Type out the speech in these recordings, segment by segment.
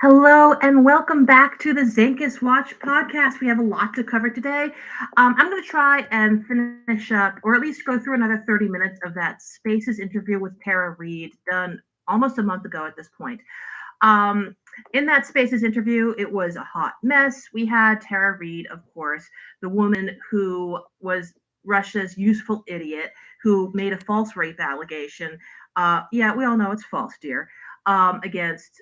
Hello and welcome back to the Zankus Watch podcast. We have a lot to cover today. I'm going to try and finish up, or at least go through another 30 minutes of that Spaces interview with Tahrah Reid, done almost a month ago at this point. Um, in that Spaces interview, it was a hot mess. We had Tahrah Reid, of course, the woman who was Russia's useful idiot who made a false rape allegation. Yeah, we all know it's false, dear, against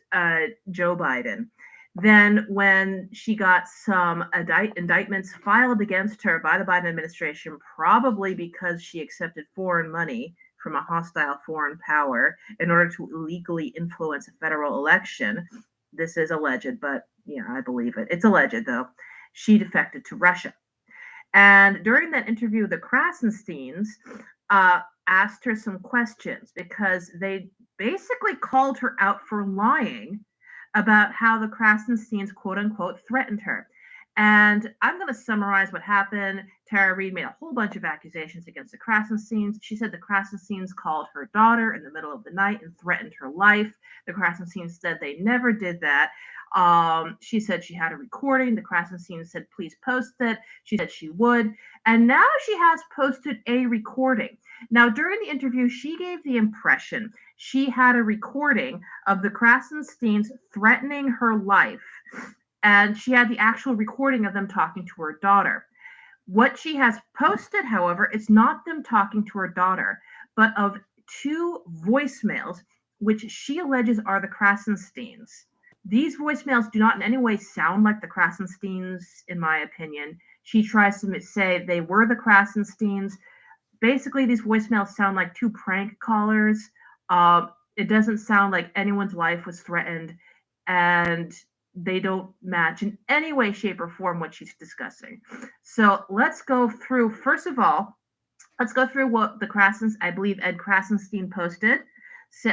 Joe Biden. Then, when she got some indictments filed against her by the Biden administration, probably because she accepted foreign money from a hostile foreign power in order to illegally influence a federal election. This is alleged, but yeah, I believe it. It's alleged, though. She defected to Russia. And during that interview, the Krasensteins asked her some questions because they basically called her out for lying about how the Krasensteins, quote unquote, threatened her. And I'm going to summarize what happened. Tahrah Reid made a whole bunch of accusations against the Krasensteins. She said the Krasensteins called her daughter in the middle of the night and threatened her life. The Krasensteins said they never did that. She said she had a recording. The Krasensteins said, please post it. She said she would. And now she has posted a recording. Now, during the interview, she gave the impression she had a recording of the Krasensteins threatening her life, and she had the actual recording of them talking to her daughter. What she has posted, however, is not them talking to her daughter, but of two voicemails, which she alleges are the Krasensteins. These voicemails do not in any way sound like the Krasensteins, in my opinion. She tries to say they were the Krasensteins. Basically, these voicemails sound like two prank callers. It doesn't sound like anyone's life was threatened, and they don't match in any way, shape, or form what she's discussing. So let's go through, first of all, let's go through what the I believe Ed Krasenstein posted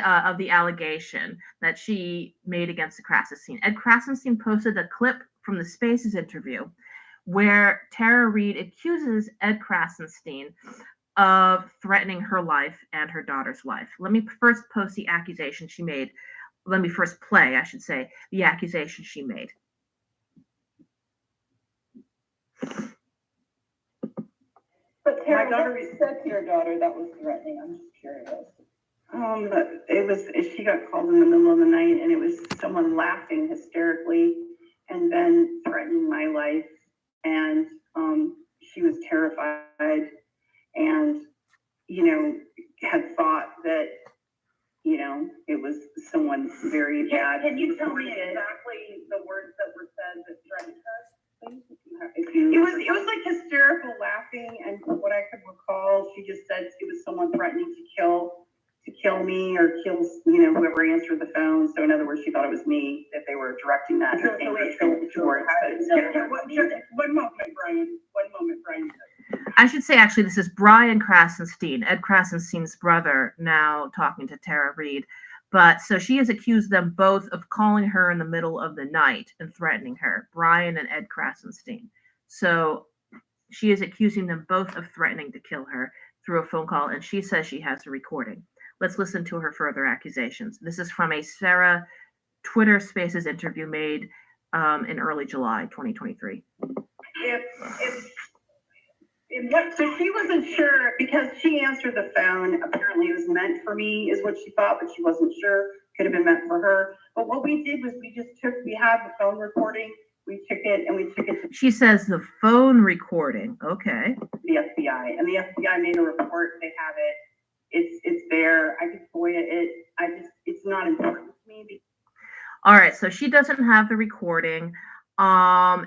of the allegation that she made against the Krasenstein. Ed Krasenstein posted a clip from the Spaces interview where Tahrah Reid accuses Ed Krasenstein of threatening her life and her daughter's life. Let me first post the accusation she made. Let me first play, I should say, the accusation she made. But Tahrah, my daughter said to your daughter that was threatening. I'm just curious. It was. She got called in the middle of the night, and it was someone laughing hysterically, and then threatening my life. And she was terrified, and had thought that it was someone very bad. Can you tell me exactly the words that were said that threatened her? It was like hysterical laughing, and what I could recall, she just said it was someone threatening to kill me or kill whoever answered the phone. So in other words, she thought it was me, that they were directing that towards. One moment, Brian. I should say, actually, this is Brian Krasenstein, Ed Krasenstein's brother, now talking to Tahrah Reid. But so she has accused them both of calling her in the middle of the night and threatening her, Brian and Ed Krasenstein. So she is accusing them both of threatening to kill her through a phone call, and she says she has a recording. Let's listen to her further accusations. This is from a Sarah Twitter Spaces interview made in early July 2023. So she wasn't sure because she answered the phone. Apparently it was meant for me is what she thought, but she wasn't sure. Could have been meant for her. But what we did was we had the phone recording. We took it to She says the phone recording. Okay. The FBI. And the FBI made a report. They have it. It's there. I could FOIA it. It's not important to me. All right. So she doesn't have the recording.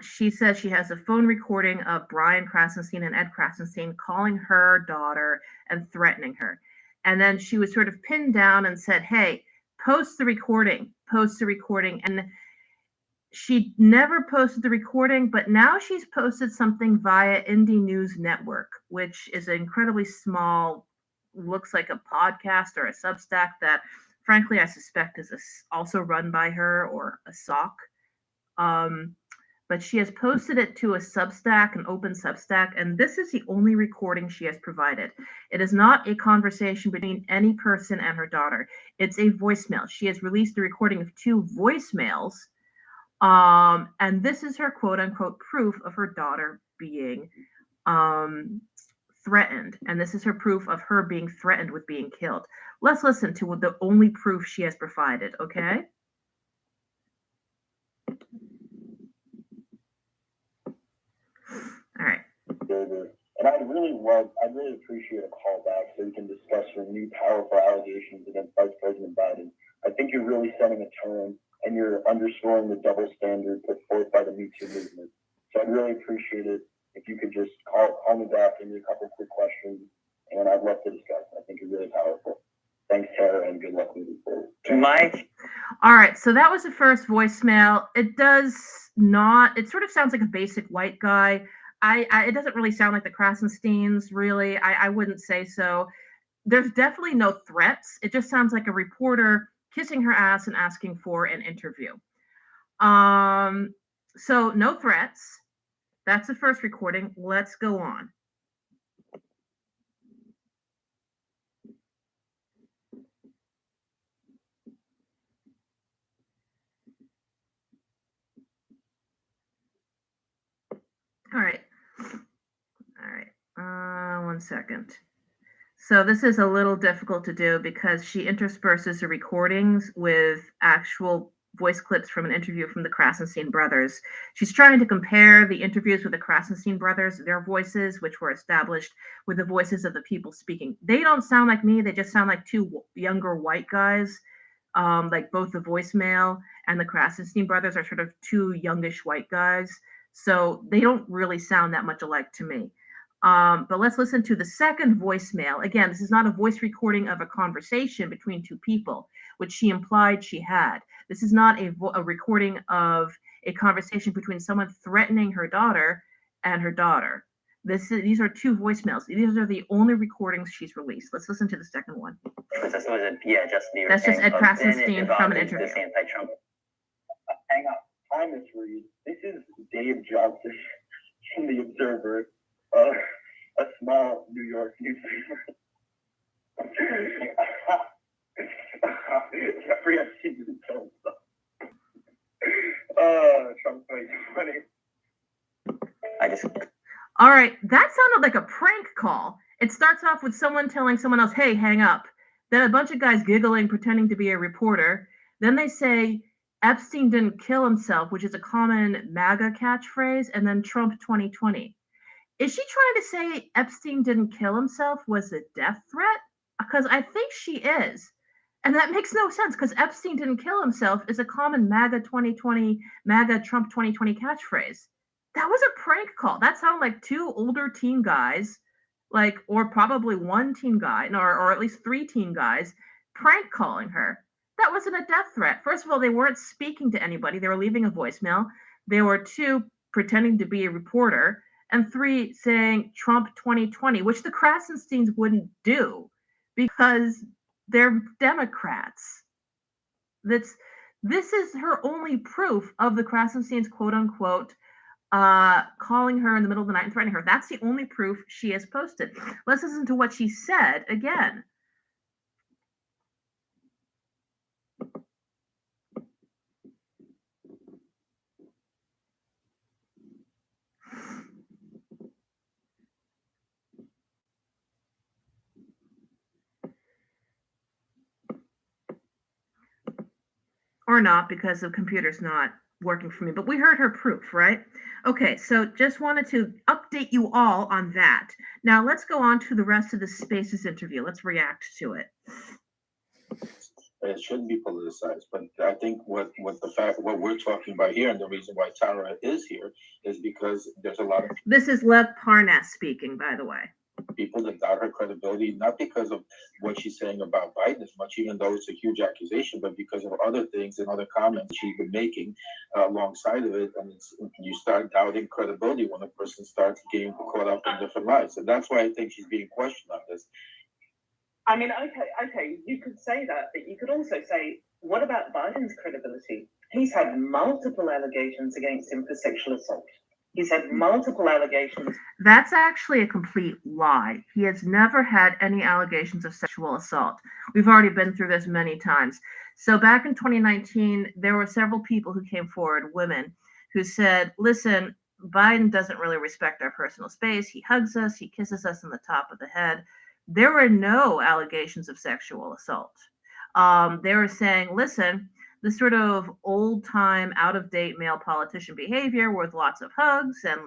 She says she has a phone recording of Brian Krasenstein and Ed Krasenstein calling her daughter and threatening her. And then she was sort of pinned down and said, hey, post the recording. And she never posted the recording, but now she's posted something via Indie News Network, which is an incredibly small, looks like a podcast or a Substack that, frankly, I suspect is also run by her or a SOC. But she has posted it to a Substack, an open Substack, and this is the only recording she has provided. It is not a conversation between any person and her daughter. It's a voicemail. She has released a recording of two voicemails And this is her quote unquote proof of her daughter being threatened. And this is her proof of her being threatened with being killed. Let's listen to the only proof she has provided, okay? All right. And I'd really appreciate a call back so we can discuss your new powerful allegations against Vice President Biden. I think you're really setting a tone and you're underscoring the double standard put forth by the Me Too movement. So I'd really appreciate it if you could just call me back and a couple quick questions, and I'd love to discuss. I think you're really powerful. Thanks, Tahrah, and good luck moving forward. All right, so that was the first voicemail. It does not, it sort of sounds like a basic white guy. It doesn't really sound like the Krasensteins, really. I wouldn't say so. There's definitely no threats. It just sounds like a reporter kissing her ass and asking for an interview. So no threats. That's the first recording. Let's go on. All right. One second. So this is a little difficult to do because she intersperses the recordings with actual voice clips from an interview from the Krasenstein brothers. She's trying to compare the interviews with the Krasenstein brothers, their voices, which were established, with the voices of the people speaking. They don't sound like me. They just sound like two younger white guys. Like both the voicemail and the Krasenstein brothers are sort of two youngish white guys. So they don't really sound that much alike to me. But let's listen to the second voicemail. Again, this is not a voice recording of a conversation between two people, which she implied she had. This is not a recording of a conversation between someone threatening her daughter and her daughter. These are two voicemails. These are the only recordings she's released. Let's listen to the second one. That's just Ed Krasenstein from an interview. Anti-Trump. Hang on. Hi, Ms. Reed. This is Dave Johnson from The Observer, a small New York newspaper. Jeffrey Epstein didn't kill himself. Trump's funny. All right, that sounded like a prank call. It starts off with someone telling someone else, hey, hang up. Then a bunch of guys giggling, pretending to be a reporter. Then they say, Epstein didn't kill himself, which is a common MAGA catchphrase, and then Trump 2020. Is she trying to say Epstein didn't kill himself was a death threat? Because I think she is. And that makes no sense because Epstein didn't kill himself is a common MAGA Trump 2020 catchphrase. That was a prank call. That sounded like two older teen guys, or probably one teen guy, or at least three teen guys, prank calling her. That wasn't a death threat. First of all, they weren't speaking to anybody. They were leaving a voicemail. They were two, pretending to be a reporter, and three, saying Trump 2020, which the Krasensteins wouldn't do because they're Democrats. This is her only proof of the Krasensteins, quote unquote, calling her in the middle of the night and threatening her. That's the only proof she has posted. Let's listen to what she said again. Or not, because the computer's not working for me, but we heard her proof, right? Okay, so just wanted to update you all on that. Now let's go on to the rest of the Spaces interview. Let's react to it. It shouldn't be politicized, but I think what we're talking about here, and the reason why Tahrah is here, is because there's a lot of This is Lev Parnas speaking, by the way. People that doubt her credibility, not because of what she's saying about Biden as much, even though it's a huge accusation, but because of other things and other comments she's been making alongside of it. And you start doubting credibility when a person starts getting caught up in different lies. And that's why I think she's being questioned on this. I mean, okay, you could say that, but you could also say, what about Biden's credibility? He's had multiple allegations against him for sexual assault. He's had multiple allegations. That's actually a complete lie. He has never had any allegations of sexual assault. We've already been through this many times. So back in 2019, there were several people who came forward, women, who said, listen, Biden doesn't really respect our personal space. He hugs us, he kisses us on the top of the head. There were no allegations of sexual assault. They were saying, listen, this sort of old time, out of date male politician behavior with lots of hugs and,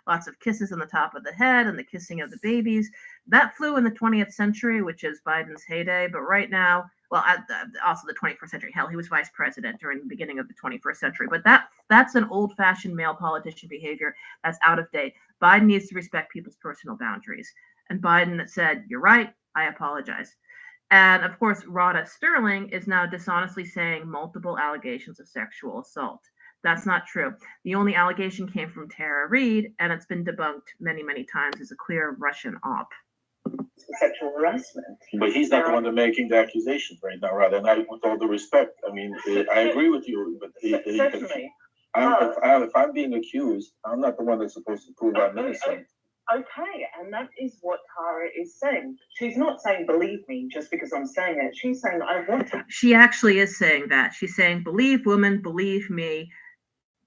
lots of kisses on the top of the head and the kissing of the babies, that flew in the 20th century, which is Biden's heyday. But right now, well, also the 21st century. Hell, he was vice president during the beginning of the 21st century. But that's an old fashioned male politician behavior that's out of date. Biden needs to respect people's personal boundaries. And Biden said, you're right, I apologize. And of course, Rhoda Sterling is now dishonestly saying multiple allegations of sexual assault. That's not true. The only allegation came from Tara Reid, and it's been debunked many, many times as a clear Russian op. Sexual harassment. But he's not the one making the accusations right now, rather. And I, with all due respect, I mean, I agree with you, but Certainly. if I'm being accused, I'm not the one that's supposed to prove I'm innocent. Okay, and that is what Tahrah is saying. She's not saying, believe me, just because I'm saying it. She's saying, I want to. She actually is saying that. She's saying, believe women, believe me.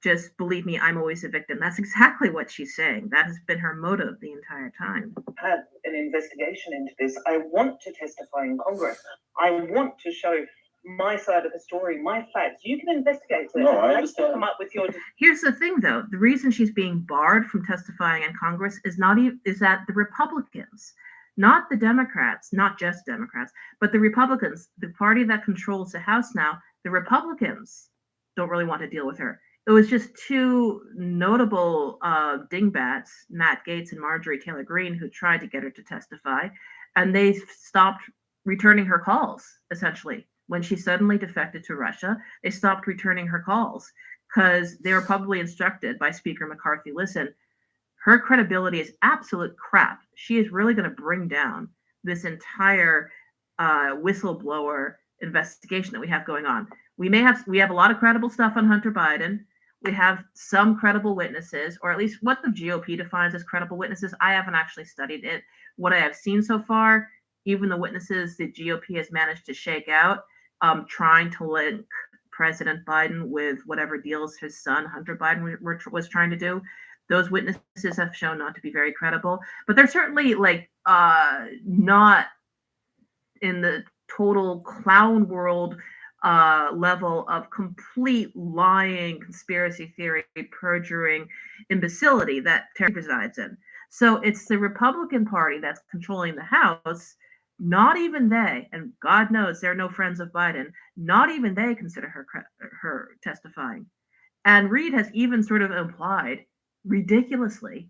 Just believe me, I'm always a victim. That's exactly what she's saying. That has been her motive the entire time. Had an investigation into this. I want to testify in Congress. I want to show my side of the story, my facts. You can investigate it. No, I understand. Come up with your. Here's the thing, though. The reason she's being barred from testifying in Congress is that the Republicans, not the Democrats, not just Democrats, but the Republicans, the party that controls the House now, the Republicans don't really want to deal with her. It was just two notable dingbats, Matt Gaetz and Marjorie Taylor Greene, who tried to get her to testify, and they stopped returning her calls, essentially. When she suddenly defected to Russia, they stopped returning her calls because they were publicly instructed by Speaker McCarthy, listen, her credibility is absolute crap. She is really going to bring down this entire whistleblower investigation that we have going on. We have a lot of credible stuff on Hunter Biden. We have some credible witnesses, or at least what the GOP defines as credible witnesses. I haven't actually studied it. What I have seen so far, even the witnesses the GOP has managed to shake out, trying to link President Biden with whatever deals his son, Hunter Biden, was trying to do, those witnesses have shown not to be very credible. But they're certainly not in the total clown world level of complete lying, conspiracy theory, perjuring imbecility that Terry resides in. So it's the Republican Party that's controlling the House. Not even they, and God knows they're no friends of Biden, not even they consider her testifying. And Reid has even sort of implied, ridiculously,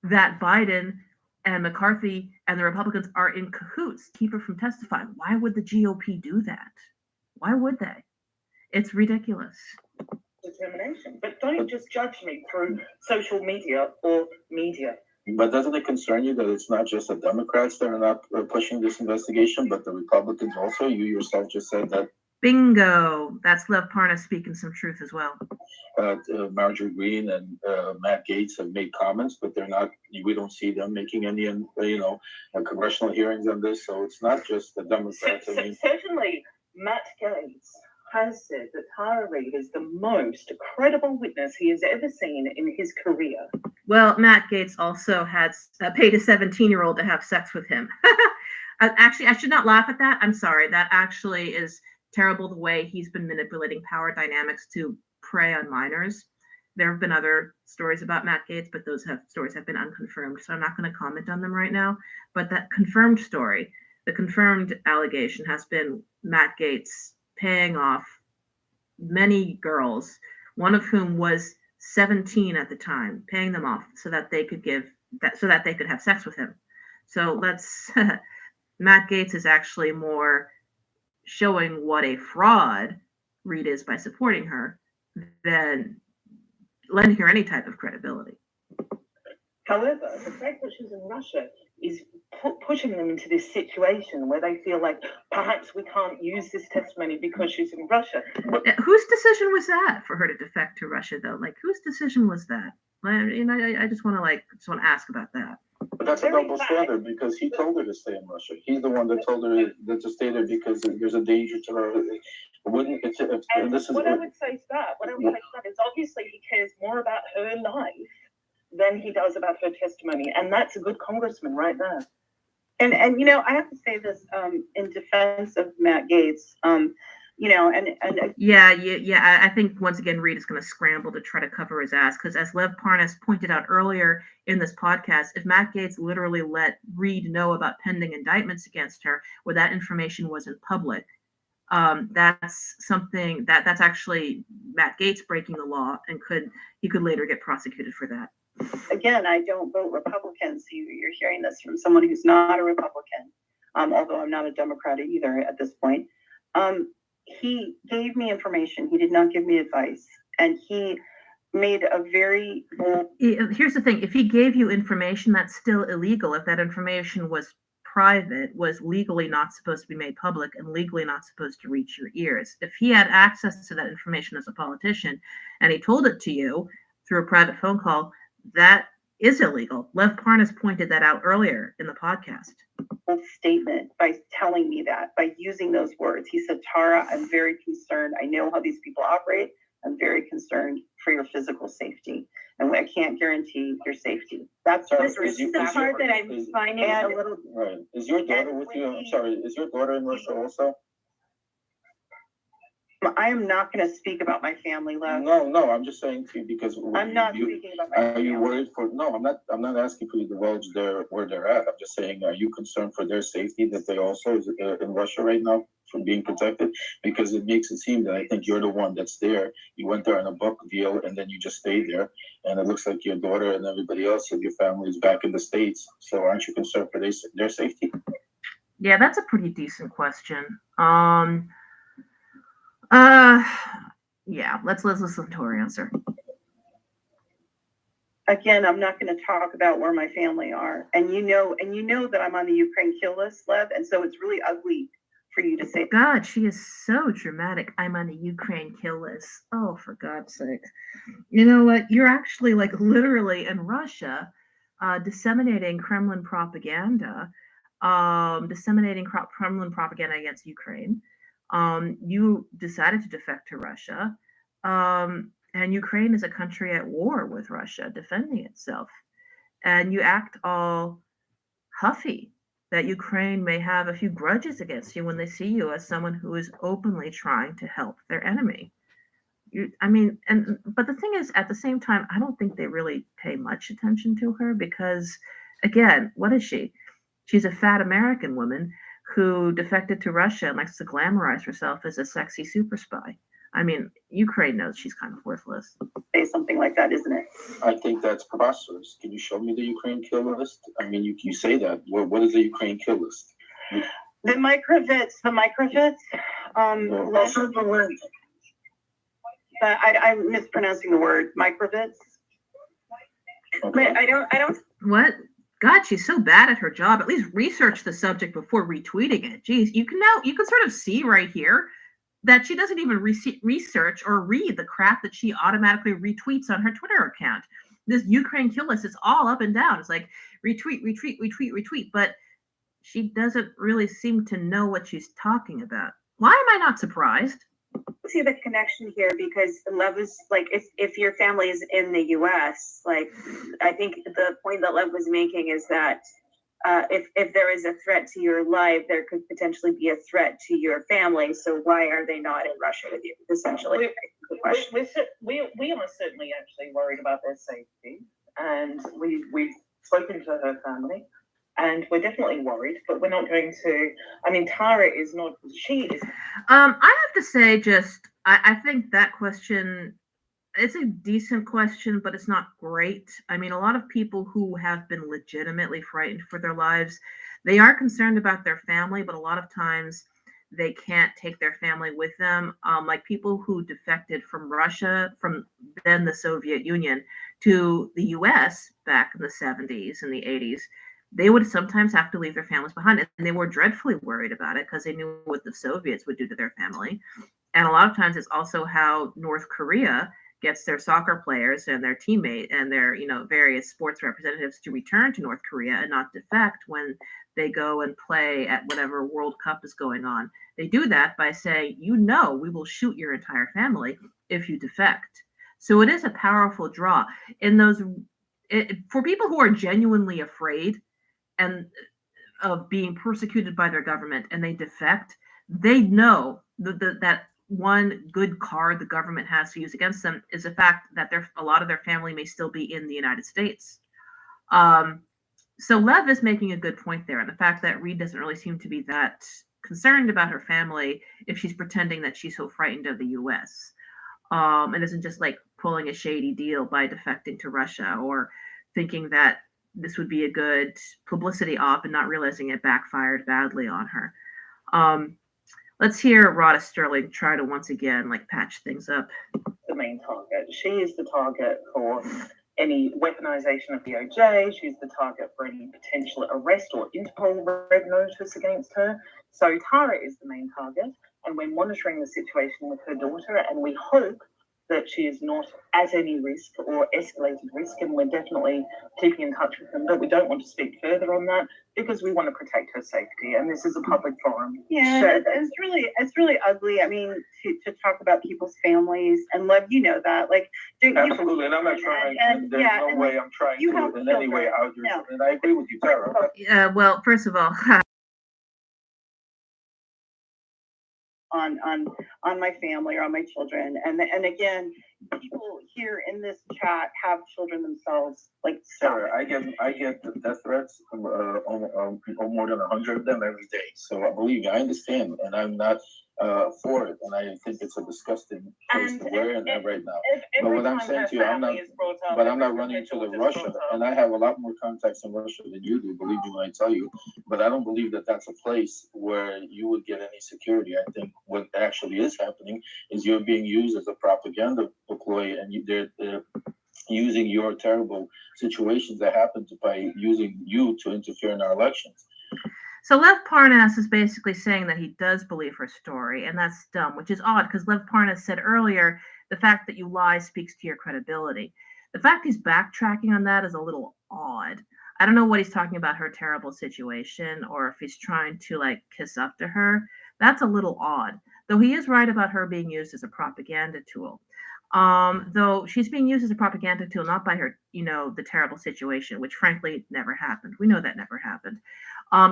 that Biden and McCarthy and the Republicans are in cahoots to keep her from testifying. Why would the GOP do that? Why would they? It's ridiculous. Determination. But don't just judge me through social media or media. But doesn't it concern you that it's not just the Democrats that are not pushing this investigation, but the Republicans also? You yourself just said that. Bingo. That's Lev Parnas speaking some truth as well. Marjorie Greene and Matt Gaetz have made comments, but they're not. We don't see them making any, congressional hearings on this. So it's not just the Democrats. Certainly, Matt Gaetz has said that Tahrah Reid is the most credible witness he has ever seen in his career. Well, Matt Gaetz also had paid a 17-year-old to have sex with him. Actually, I should not laugh at that. I'm sorry. That actually is terrible, the way he's been manipulating power dynamics to prey on minors. There have been other stories about Matt Gaetz, but those stories have been unconfirmed, so I'm not going to comment on them right now. But that confirmed story, the confirmed allegation has been Matt Gaetz paying off many girls, one of whom was 17 at the time, paying them off so that they could have sex with him. So Matt Gaetz is actually more showing what a fraud Reid is by supporting her than lending her any type of credibility. However, the fact that she's in Russia is pushing them into this situation where they feel like perhaps we can't use this testimony because she's in Russia. Whose decision was that for her to defect to Russia, though? Like, whose decision was that? I just want to ask about that. But that's a Very double bad. standard because he told her to stay in Russia. He's the one that told her that to stay there because there's a danger to her. Wouldn't it's And this is what I would say to that is obviously he cares more about her life than he does about her testimony, and that's a good congressman right there. And I have to say this in defense of Matt Gaetz. I think once again Reed is going to scramble to try to cover his ass because, as Lev Parnas pointed out earlier in this podcast, if Matt Gaetz literally let Reed know about pending indictments against her, where that information wasn't public, that's something that's actually Matt Gaetz breaking the law, and he could later get prosecuted for that. Again, I don't vote Republican, so you're hearing this from someone who's not a Republican, although I'm not a Democrat either at this point. He gave me information. He did not give me advice, and he made a very bold. Here's the thing: if he gave you information, that's still illegal. If that information was private, was legally not supposed to be made public, and legally not supposed to reach your ears. If he had access to that information as a politician, and he told it to you through a private phone call, that is illegal. Lev Parnas pointed that out earlier in the podcast. Statement by telling me that, by using those words. He said, Tahrah, I'm very concerned. I know how these people operate. I'm very concerned for your physical safety, and I can't guarantee your safety. That's the part that I'm finding a little. Right. Is your daughter with you? I'm sorry. Is your daughter in Russia also? I am not going to speak about my family, Lev. No. I'm just saying to you because I'm not speaking about my family. Are you worried for? No, I'm not. I'm not asking for you to divulge where they're at. I'm just saying, are you concerned for their safety that they also is in Russia right now from being protected? Because it makes it seem that I think you're the one that's there. You went there on a book deal and then you just stayed there, and it looks like your daughter and everybody else of your family is back in the States. So aren't you concerned for their safety? Yeah, that's a pretty decent question. Yeah, let's listen to her answer. Again, I'm not going to talk about where my family are, and you know that I'm on the Ukraine kill list, Lev, and so it's really ugly for you to say. God, she is so dramatic. I'm on the Ukraine kill list. Oh, for God's sake! You know what? You're actually literally in Russia, disseminating Kremlin propaganda, against Ukraine. You decided to defect to Russia, and Ukraine is a country at war with Russia, defending itself. And you act all huffy that Ukraine may have a few grudges against you when they see you as someone who is openly trying to help their enemy. But the thing is, at the same time, I don't think they really pay much attention to her because, again, what is she? She's a fat American woman who defected to Russia and likes to glamorize herself as a sexy super spy. I mean, Ukraine knows she's kind of worthless. Say something like that, isn't it? I think that's preposterous. Can you show me the Ukraine kill list? I mean, you say that. What is the Ukraine kill list? The microvits. I'm mispronouncing the word. Microvits. Okay. But I don't. What? God, she's so bad at her job. At least research the subject before retweeting it. Jeez, you can sort of see right here that she doesn't even research or read the crap that she automatically retweets on her Twitter account. This Ukraine kill list is all up and down. It's like retweet, but she doesn't really seem to know what she's talking about. Why am I not surprised? See the connection here because Lev is if your family is in the U.S., I think the point that Lev was making is that if there is a threat to your life, there could potentially be a threat to your family. So why are they not in Russia with you? Essentially, the question. We are certainly actually worried about their safety, and we've spoken to her family. And we're definitely worried, but we're not going to. I mean, Tahrah is not. She is. I have to say, I think that question. It's a decent question, but it's not great. I mean, a lot of people who have been legitimately frightened for their lives, they are concerned about their family, but a lot of times they can't take their family with them. Like people who defected from Russia, from then the Soviet Union, to the U.S. back in the 70s and the 80s. They would sometimes have to leave their families behind, and they were dreadfully worried about it because they knew what the Soviets would do to their family. And a lot of times it's also how North Korea gets their soccer players and their teammate and their, various sports representatives to return to North Korea and not defect when they go and play at whatever World Cup is going on. They do that by saying, we will shoot your entire family if you defect. So it is a powerful draw. For people who are genuinely afraid and of being persecuted by their government and they defect, they know that one good card the government has to use against them is the fact that a lot of their family may still be in the United States. So Lev is making a good point there, and the fact that Reed doesn't really seem to be that concerned about her family if she's pretending that she's so frightened of the U.S. And isn't just like pulling a shady deal by defecting to Russia or thinking that this would be a good publicity op and not realizing it backfired badly on her. Let's hear Rhoda Sterling try to once again patch things up. The main target. She is the target for any weaponization of the OJ. She's the target for any potential arrest or Interpol red notice against her. So Tahrah is the main target, and we're monitoring the situation with her daughter, and we hope that she is not at any risk or escalated risk, and we're definitely keeping in touch with them. But we don't want to speak further on that because we want to protect her safety, and this is a public forum. Yeah, so it's really ugly. I mean, to talk about people's families and Lev, that, absolutely, and I'm not trying. There's no way I'm trying to in any way out your. No. And I agree with you, Tahrah. Well, first of all. on my family or on my children, and again, people here in this chat have children themselves. Sarah, I get the death threats, more than 100 of them every day. So I believe me, I understand, and I'm not for it, and I think it's a disgusting place to wear in right now. But what I'm saying to you, I'm not running to Russia, and I have a lot more contacts in Russia than you do. Believe me when I tell you. But I don't believe that that's a place where you would get any security. I think what actually is happening is you're being used as a propaganda ploy, and they're using your terrible situations that happened by using you to interfere in our elections. So Lev Parnas is basically saying that he does believe her story, and that's dumb, which is odd because Lev Parnas said earlier, the fact that you lie speaks to your credibility. The fact he's backtracking on that is a little odd. I don't know what he's talking about her terrible situation or if he's trying to kiss up to her. That's a little odd, though he is right about her being used as a propaganda tool. Though she's being used as a propaganda tool, not by her, the terrible situation, which frankly never happened. We know that never happened.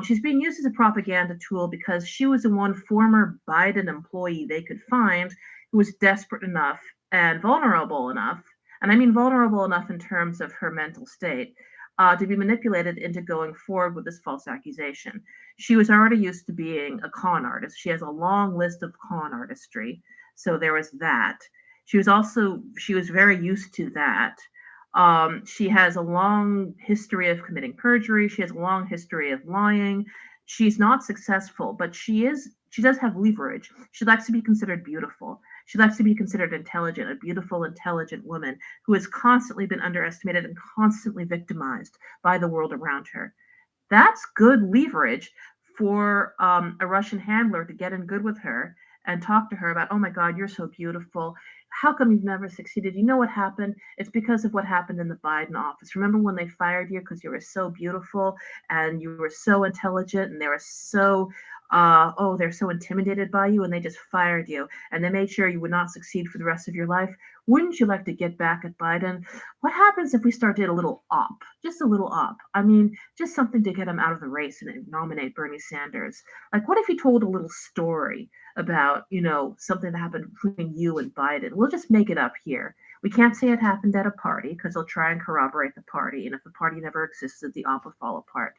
She's being used as a propaganda tool because she was the one former Biden employee they could find who was desperate enough and vulnerable enough, and I mean vulnerable enough in terms of her mental state, to be manipulated into going forward with this false accusation. She was already used to being a con artist. She has a long list of con artistry, so there was that. She was very used to that. She has a long history of committing perjury. She has a long history of lying. She's not successful, but she does have leverage. She likes to be considered beautiful. She likes to be considered intelligent, a beautiful, intelligent woman who has constantly been underestimated and constantly victimized by the world around her. That's good leverage for a Russian handler to get in good with her and talk to her about, oh my God, you're so beautiful. How come you've never succeeded? You know what happened? It's because of what happened in the Biden office. Remember when they fired you because you were so beautiful and you were so intelligent and they were so, they're so intimidated by you and they just fired you and they made sure you would not succeed for the rest of your life. Wouldn't you like to get back at Biden? What happens if we start a little op? Just a little op. I mean, just something to get him out of the race and nominate Bernie Sanders. What if he told a little story about, something that happened between you and Biden? We'll just make it up here. We can't say it happened at a party because they'll try and corroborate the party. And if the party never existed, the op will fall apart.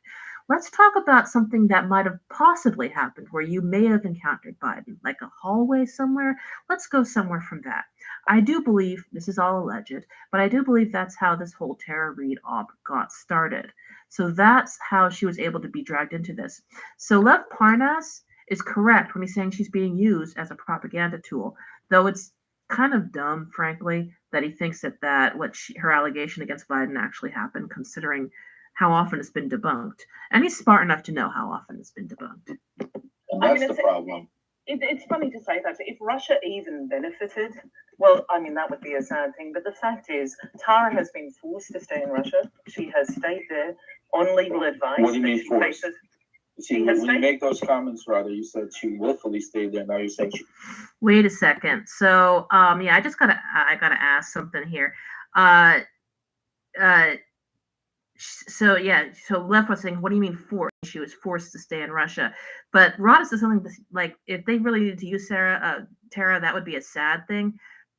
Let's talk about something that might have possibly happened where you may have encountered Biden, like a hallway somewhere. Let's go somewhere from that. I do believe, this is all alleged, but I do believe that's how this whole Tara Reid op got started. So that's how she was able to be dragged into this. So Lev Parnas is correct when he's saying she's being used as a propaganda tool, though it's kind of dumb, frankly, that he thinks that her allegation against Biden actually happened, considering how often it's been debunked. And he's smart enough to know how often it's been debunked. And that's the problem. It's funny to say that. If Russia even benefited Well, I mean, that would be a sad thing, but the fact is, Tahrah has been forced to stay in Russia. She has stayed there on legal advice. What do you that mean she forced? faces- See, when you make those comments, rather, you said she willfully stayed there. Now you're saying she. Wait a second. So, yeah, I gotta ask something here. Uh, uh, so yeah, so Lev was saying, what do you mean forced? She was forced to stay in Russia. But Rod says something like, if they really needed to use Tahrah, that would be a sad thing.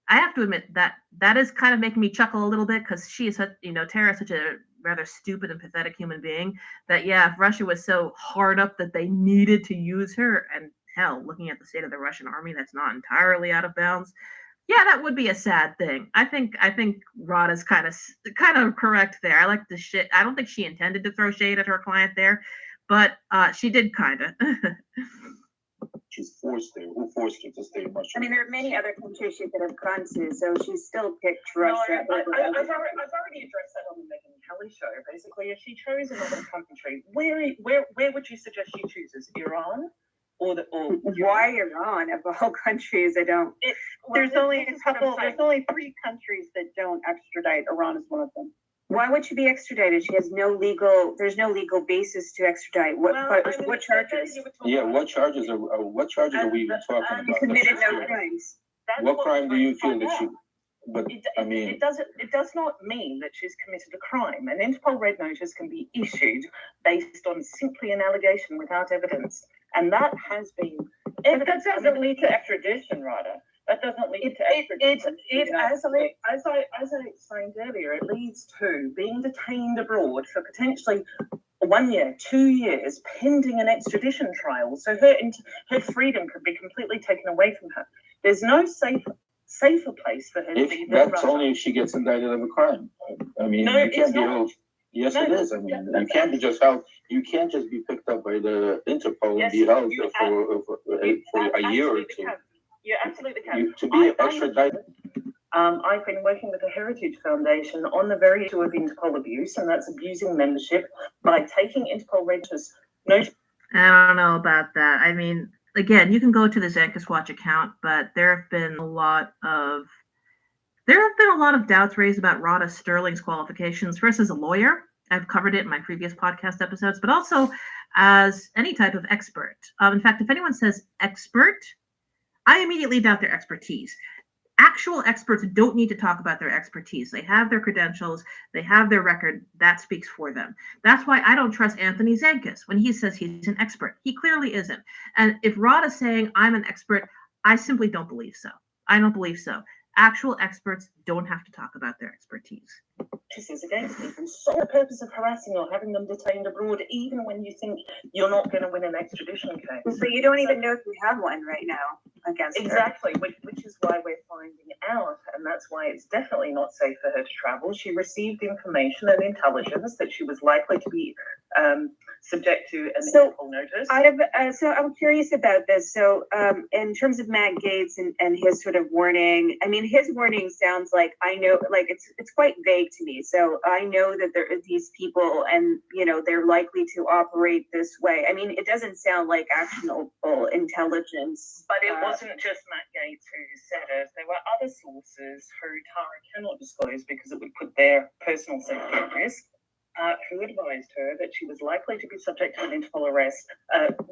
I have to admit that is kind of making me chuckle a little bit because she is such, Tahrah is such a rather stupid and pathetic human being that, yeah, if Russia was so hard up that they needed to use her, and hell, looking at the state of the Russian army, that's not entirely out of bounds. Yeah, that would be a sad thing. I think Rod is kind of correct there. I like the shit. I don't think she intended to throw shade at her client there, but she did kind of. She's forced there. Who forced her to stay in Russia? I mean, there are many other countries she could have gone to, so she still picked No, Russia. I've already addressed that on the Megyn Kelly show. Basically, if she chose another country, where would you suggest she chooses? Iran? Or Why Iran of all countries? I don't. There's only three countries that don't extradite. Iran is one of them. Why would she be extradited? There's no legal basis to extradite. What charges? Yeah, what charges are we even talking about? She committed no crimes. What crime do you feel that she? But I mean, it does not mean that she's committed a crime. An Interpol red notice can be issued based on simply an allegation without evidence, and that has been. But that doesn't lead to extradition, Rada. That doesn't lead to extradition. As I explained earlier, it leads to being detained abroad for potentially 1 year, 2 years, pending an extradition trial. So her freedom could be completely taken away from her. There's no safer place for her to be. That's only if she gets indicted of a crime. I mean, no, you can't it's be held. Yes, it is. I mean, you can't be just held. You can't just be picked up by the Interpol and be held for a year or two. You absolutely can. To be extradited. I've been working with the Heritage Foundation on the very issue of Interpol abuse, and that's abusing membership by taking Interpol registers. I don't know about that. I mean, again, you can go to the Zankus Watch account, but there have been a lot of doubts raised about Rhoda Sterling's qualifications, first as a lawyer. I've covered it in my previous podcast episodes, but also as any type of expert. In fact, if anyone says expert, I immediately doubt their expertise. Actual experts don't need to talk about their expertise. They have their credentials. They have their record. That speaks for them. That's why I don't trust Anthony Zankus when he says he's an expert. He clearly isn't. And if Rod is saying I'm an expert, I simply don't believe so. I don't believe so. Actual experts don't have to talk about their expertise. This is against me for the sole purpose of harassing or having them detained abroad, even when you think you're not going to win an extradition case. So you don't even know if we have one right now against her. Exactly, which is why we're finding out, and that's why it's definitely not safe for her to travel. She received information and intelligence that she was likely to be subject to an Interpol notice. So I'm curious about this. So in terms of Matt Gaetz and his sort of warning, I mean, his warning sounds like, I know, like it's quite vague to me. So I know that there are these people and, they're likely to operate this way. I mean, it doesn't sound like actionable intelligence. But it wasn't just Matt Gaetz who said it. There were other sources who Tahrah cannot disclose because it would put their personal safety at risk, who advised her that she was likely to be subject to an Interpol arrest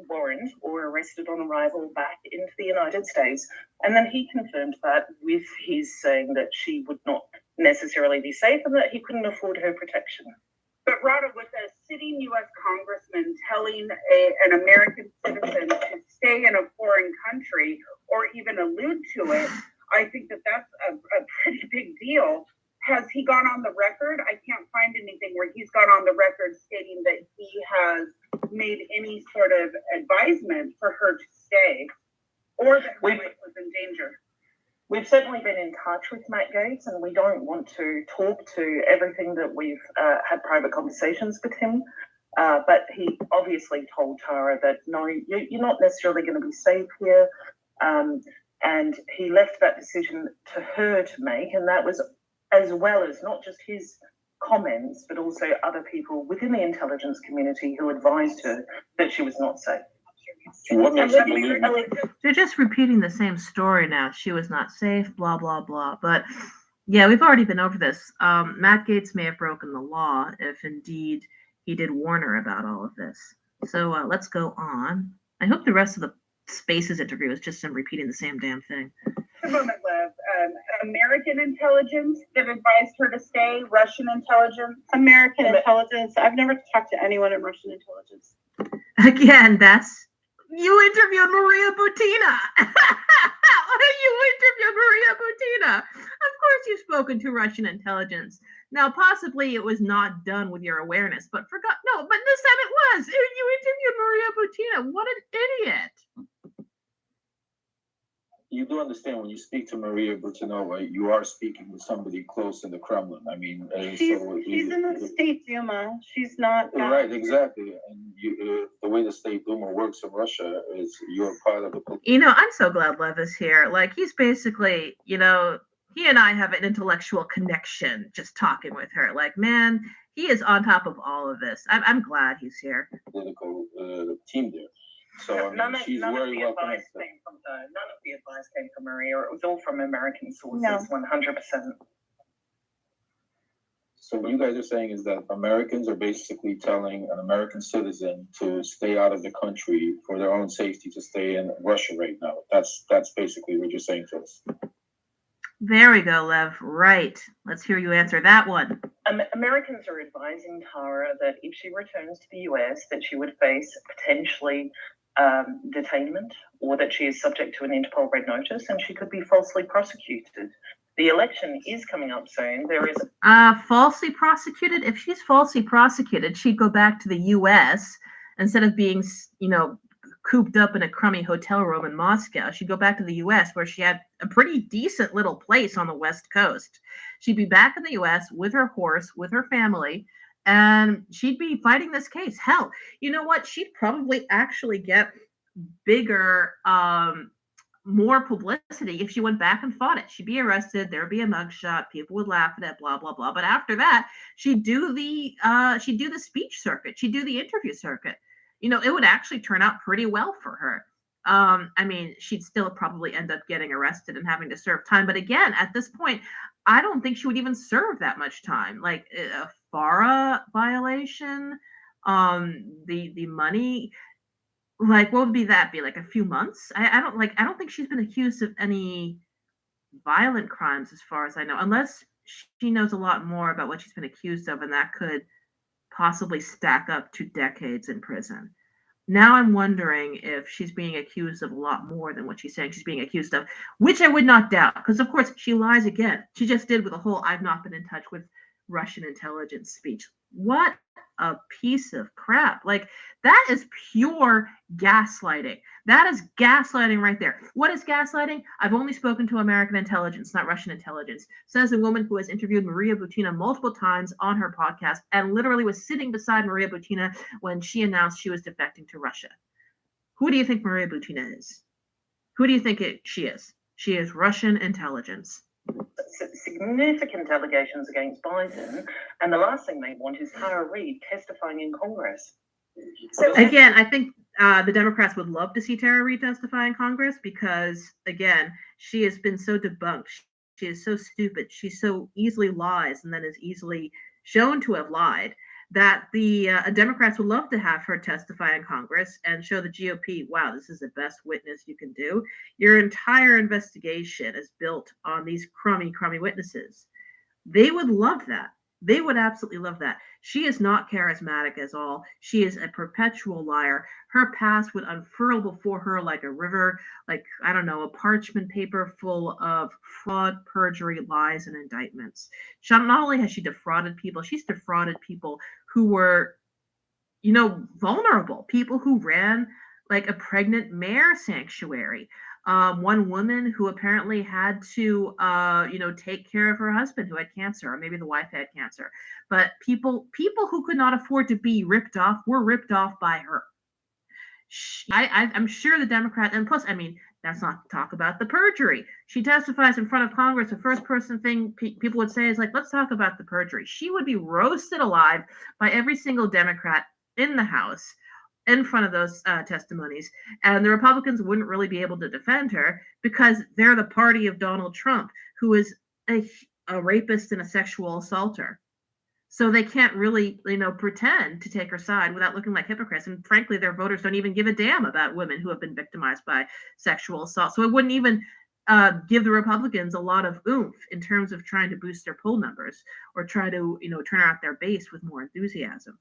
warrant or arrested on arrival back into the United States. And then he confirmed that with his saying that she would not necessarily be safe and that he couldn't afford her protection. But Rhoda, with a sitting U.S. congressman telling an American citizen to stay in a foreign country or even allude to it, I think that's a pretty big deal. Has he gone on the record? I can't find anything where he's gone on the record stating that he has made any sort of advisement for her to stay or that her life was in danger. We've certainly been in touch with Matt Gaetz, and we don't want to talk to everything that we've had private conversations with him. But he obviously told Tahrah that, no, you're not necessarily going to be safe here. And he left that decision to her to make, and that was as well as not just his comments, but also other people within the intelligence community who advised her that she was not safe. What makes you believe? They're just repeating the same story now. She was not safe, blah, blah, blah. But yeah, we've already been over this. Matt Gaetz may have broken the law if indeed he did warn her about all of this. So let's go on. I hope the rest of the Spaces interview is just him repeating the same damn thing. A moment, Lev. American intelligence that advised her to stay, Russian intelligence. American intelligence. I've never talked to anyone in Russian intelligence. Again, that's you interviewed Maria Butina. You interviewed Maria Butina. Of course, you've spoken to Russian intelligence. Now, possibly it was not done with your awareness, but this time it was. You interviewed Maria Butina. What an idiot. You do understand when you speak to Maria Butinova, you are speaking with somebody close in the Kremlin. I mean, She's in the State Duma. She's not. Right, exactly. And the way the State Duma works in Russia is you're part of the. I'm so glad Lev is here. Like, he's basically, he and I have an intellectual connection just talking with her. Like, man, he is on top of all of this. I'm glad he's here. Political team there. So she's very well connected. None of the advice came from Maria. It was all from American sources, No. 100%. So what you guys are saying is that Americans are basically telling an American citizen to stay out of the country for their own safety, to stay in Russia right now. That's basically what you're saying to us. There we go, Lev. Right. Let's hear you answer that one. Americans are advising Tahrah that if she returns to the US, that she would face potentially detainment, or that she is subject to an Interpol red notice and she could be falsely prosecuted. The election is coming up soon. There is falsely prosecuted. If she's falsely prosecuted, she'd go back to the U.S. instead of being, cooped up in a crummy hotel room in Moscow. She'd go back to the U.S. where she had a pretty decent little place on the West Coast. She'd be back in the U.S. with her horse, with her family, and she'd be fighting this case. Hell, you know what? She'd probably actually get bigger, more publicity if she went back and fought it. She'd be arrested. There'd be a mugshot. People would laugh at it. Blah blah blah. But after that, she'd do the speech circuit. She'd do the interview circuit. It would actually turn out pretty well for her. She'd still probably end up getting arrested and having to serve time. But again, at this point, I don't think she would even serve that much time. Like a FARA violation, the money. Like, what would that be? Like a few months? I don't think she's been accused of any violent crimes as far as I know, unless she knows a lot more about what she's been accused of, and that could possibly stack up to decades in prison. Now I'm wondering if she's being accused of a lot more than what she's saying she's being accused of, which I would not doubt, because of course she lies again. She just did with the whole "I've not been in touch with Russian intelligence" speech. What a piece of crap. Like, that is pure gaslighting. That is gaslighting right there. What is gaslighting? I've only spoken to American intelligence, not Russian intelligence, says a woman who has interviewed Maria Butina multiple times on her podcast and literally was sitting beside Maria Butina when she announced she was defecting to Russia. Who do you think Maria Butina is? Who do you think she is? She is Russian intelligence. Significant allegations against Biden, and the last thing they want is Tahrah testifying in Congress. So again, I think the Democrats would love to see Tahrah Reid testify in Congress because, again, she has been so debunked. She is so stupid. She so easily lies and then is easily shown to have lied that the Democrats would love to have her testify in Congress and show the GOP, wow, this is the best witness you can do. Your entire investigation is built on these crummy witnesses. They would love that. They would absolutely love that. She is not charismatic at all. She is a perpetual liar. Her past would unfurl before her like a river, like, I don't know, a parchment paper full of fraud, perjury, lies, and indictments. Not only has she defrauded people, she's defrauded people who were, vulnerable. People who ran like a pregnant mare sanctuary. One woman who apparently had to, take care of her husband who had cancer, or maybe the wife had cancer. But people who could not afford to be ripped off were ripped off by her. I'm sure the Democrat, and plus, let's not talk about the perjury. She testifies in front of Congress. The first person thing people would say is like, let's talk about the perjury. She would be roasted alive by every single Democrat in the House in front of those testimonies, and the Republicans wouldn't really be able to defend her because they're the party of Donald Trump, who is a rapist and a sexual assaulter. So they can't really, pretend to take her side without looking like hypocrites. And frankly, their voters don't even give a damn about women who have been victimized by sexual assault. So it wouldn't even give the Republicans a lot of oomph in terms of trying to boost their poll numbers or try to, turn out their base with more enthusiasm.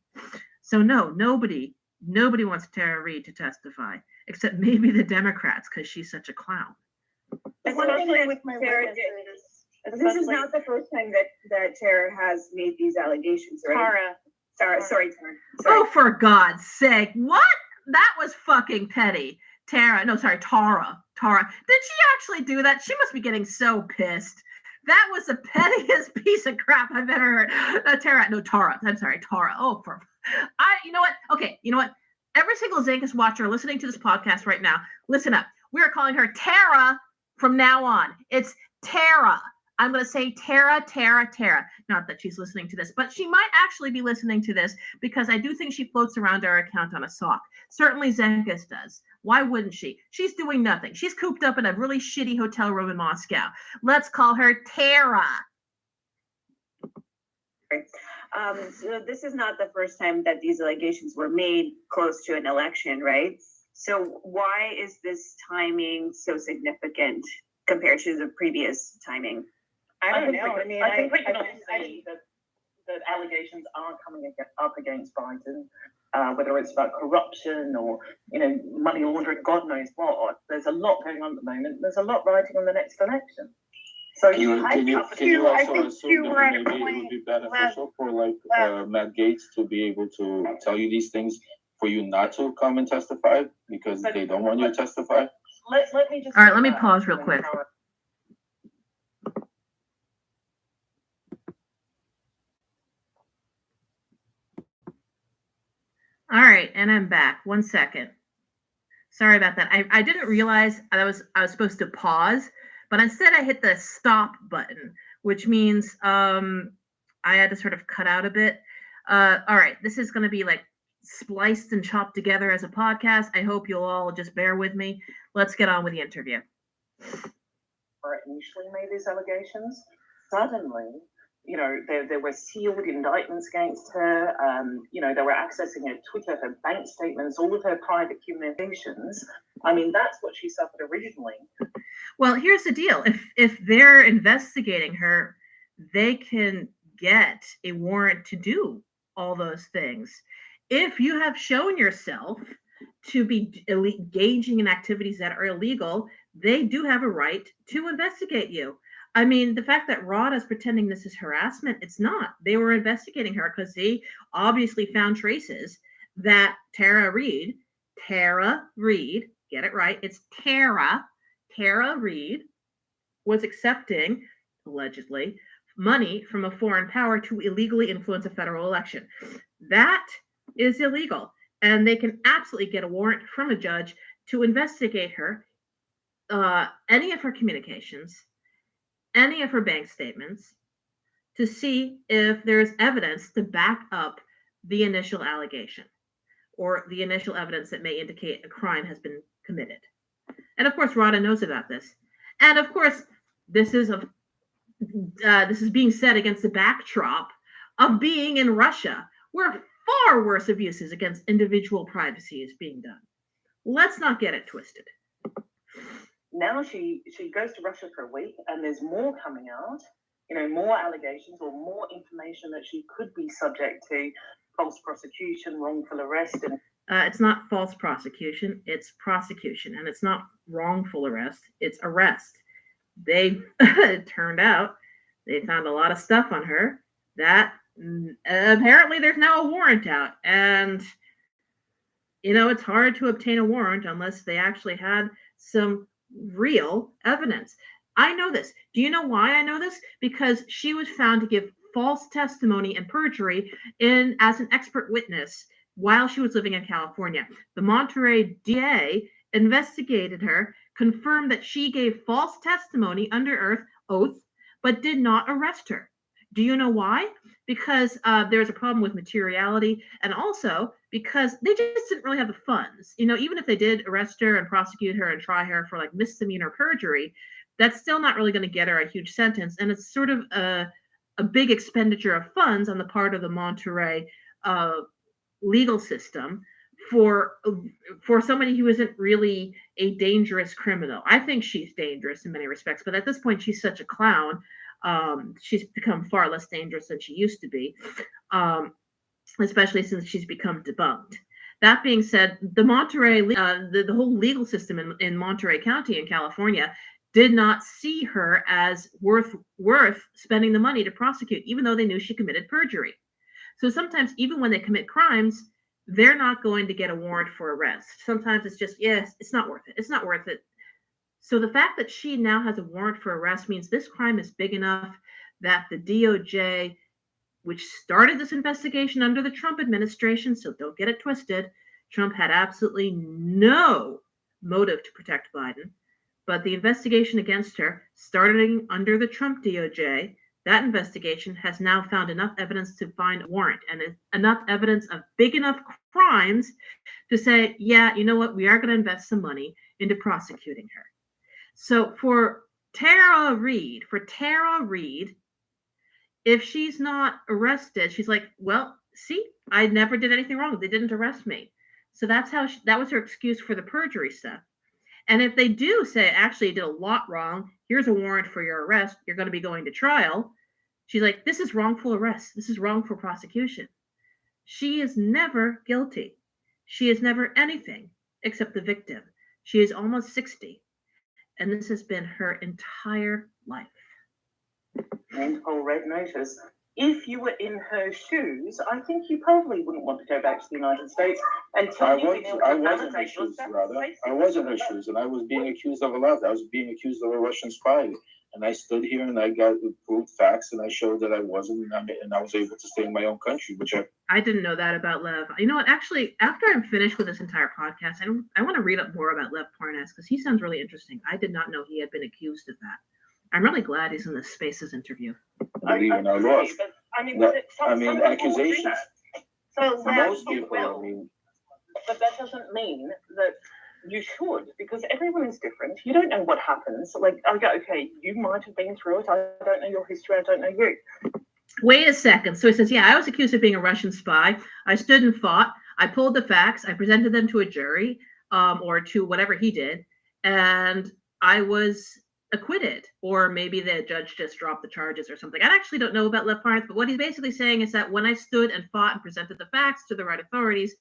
So no, nobody wants Tara Reade to testify, except maybe the Democrats, because she's such a clown. Especially with my witnesses. This is not the first time that Tara has made these allegations, right? Tahrah. Sorry. Oh, for God's sake. What? That was fucking petty. Tawhrawh. Did she actually do that? She must be getting so pissed. That was the pettiest piece of crap I've ever heard. Tahrah. I'm sorry, Tahrah. Oh, you know what? Okay, you know what? Every single Zankus watcher listening to this podcast right now, listen up. We are calling her Tara from now on. It's Tara. I'm going to say Tara. Not that she's listening to this, but she might actually be listening to this because I do think she floats around our account on a sock. Certainly Zankus does. Why wouldn't she? She's doing nothing. She's cooped up in a really shitty hotel room in Moscow. Let's call her Tara. So this is not the first time that these allegations were made close to an election, right? So why is this timing so significant compared to the previous timing? I don't know. I think we can all see that allegations are coming up against Biden, whether it's about corruption or, money laundering, God knows what. There's a lot going on at the moment. There's a lot riding on the next election. So can you also assume that maybe it would be beneficial for Matt Gaetz to be able to tell you these things for you not to come and testify because they don't want you to testify? Let me just. All right, let me pause real quick. All right, and I'm back. 1 second. Sorry about that. I didn't realize I was supposed to pause, but instead I hit the stop button, which means I had to sort of cut out a bit. All right, this is going to be like spliced and chopped together as a podcast. I hope you'll all just bear with me. Let's get on with the interview. Initially made these allegations, suddenly, there were sealed indictments against her. They were accessing her Twitter, her bank statements, all of her private communications. I mean, that's what she suffered originally. Well, here's the deal. If they're investigating her, they can get a warrant to do all those things. If you have shown yourself to be engaging in activities that are illegal, they do have a right to investigate you. I mean, the fact that Rod is pretending this is harassment, it's not. They were investigating her because they obviously found traces that Tara Reade, get it right, it's Tara Reade was accepting, allegedly, money from a foreign power to illegally influence a federal election. That is illegal. And they can absolutely get a warrant from a judge to investigate her, any of her communications, any of her bank statements, to see if there's evidence to back up the initial allegation or the initial evidence that may indicate a crime has been committed. And of course, Rada knows about this. And of course, this is being said against the backdrop of being in Russia, where far worse abuses against individual privacy is being done. Let's not get it twisted. Now she goes to Russia for a week, and there's more coming out, more allegations or more information that she could be subject to false prosecution, wrongful arrest. It's not false prosecution, it's prosecution, and it's not wrongful arrest, it's arrest. It turned out they found a lot of stuff on her that apparently there's now a warrant out, and it's hard to obtain a warrant unless they actually had some real evidence. I know this. Do you know why I know this? Because she was found to give false testimony and perjury as an expert witness while she was living in California. The Monterey DA investigated her, confirmed that she gave false testimony under oath, but did not arrest her. Do you know why? Because there's a problem with materiality, and also because they just didn't really have the funds. Even if they did arrest her and prosecute her and try her for like misdemeanor perjury, that's still not really going to get her a huge sentence. And it's sort of a big expenditure of funds on the part of the Monterey legal system for somebody who isn't really a dangerous criminal. I think she's dangerous in many respects, but at this point, she's such a clown. She's become far less dangerous than she used to be, especially since she's become debunked. That being said, the Monterey, the whole legal system in Monterey County in California did not see her as worth spending the money to prosecute, even though they knew she committed perjury. So sometimes, even when they commit crimes, they're not going to get a warrant for arrest. Sometimes it's just, yes, it's not worth it. It's not worth it. So the fact that she now has a warrant for arrest means this crime is big enough that the DOJ, which started this investigation under the Trump administration, so don't get it twisted, Trump had absolutely no motive to protect Biden. But the investigation against her, starting under the Trump DOJ, that investigation has now found enough evidence to find a warrant and enough evidence of big enough crimes to say, yeah, you know what, we are going to invest some money into prosecuting her. So for Tara Reid, if she's not arrested, she's like, well, see, I never did anything wrong. They didn't arrest me. So that's how that was her excuse for the perjury stuff. And if they do say, actually, you did a lot wrong, here's a warrant for your arrest, you're going to be going to trial, she's like, this is wrongful arrest. This is wrongful prosecution. She is never guilty. She is never anything except the victim. She is almost 60. And this has been her entire life. And whole red notice. If you were in her shoes, I think you probably wouldn't want to go back to the United States until I you've been able to was in her validate shoes, yourself. rather. I was in her shoes, and I was being accused of a lot. I was being accused of a Russian spy. And I stood here and I got proved facts, and I showed that I wasn't, and I was able to stay in my own country, which I didn't know that about Lev. You know what? Actually, after I'm finished with this entire podcast, I want to read up more about Lev Parnas because he sounds really interesting. I did not know he had been accused of that. I'm really glad he's in this Spaces interview. believe in our laws. I mean, No, some people will do accusations. that. So For most people, will, but that doesn't mean that you should, because everyone is different. You don't know what happens. Like, okay, you might have been through it. I don't know your history. I don't know you. Wait a second. So he says, yeah, I was accused of being a Russian spy. I stood and fought. I pulled the facts. I presented them to a jury or to whatever he did. And I was acquitted, or maybe the judge just dropped the charges or something. I actually don't know about Lev Parnas, but what he's basically saying is that when I stood and fought and presented the facts to the right authorities,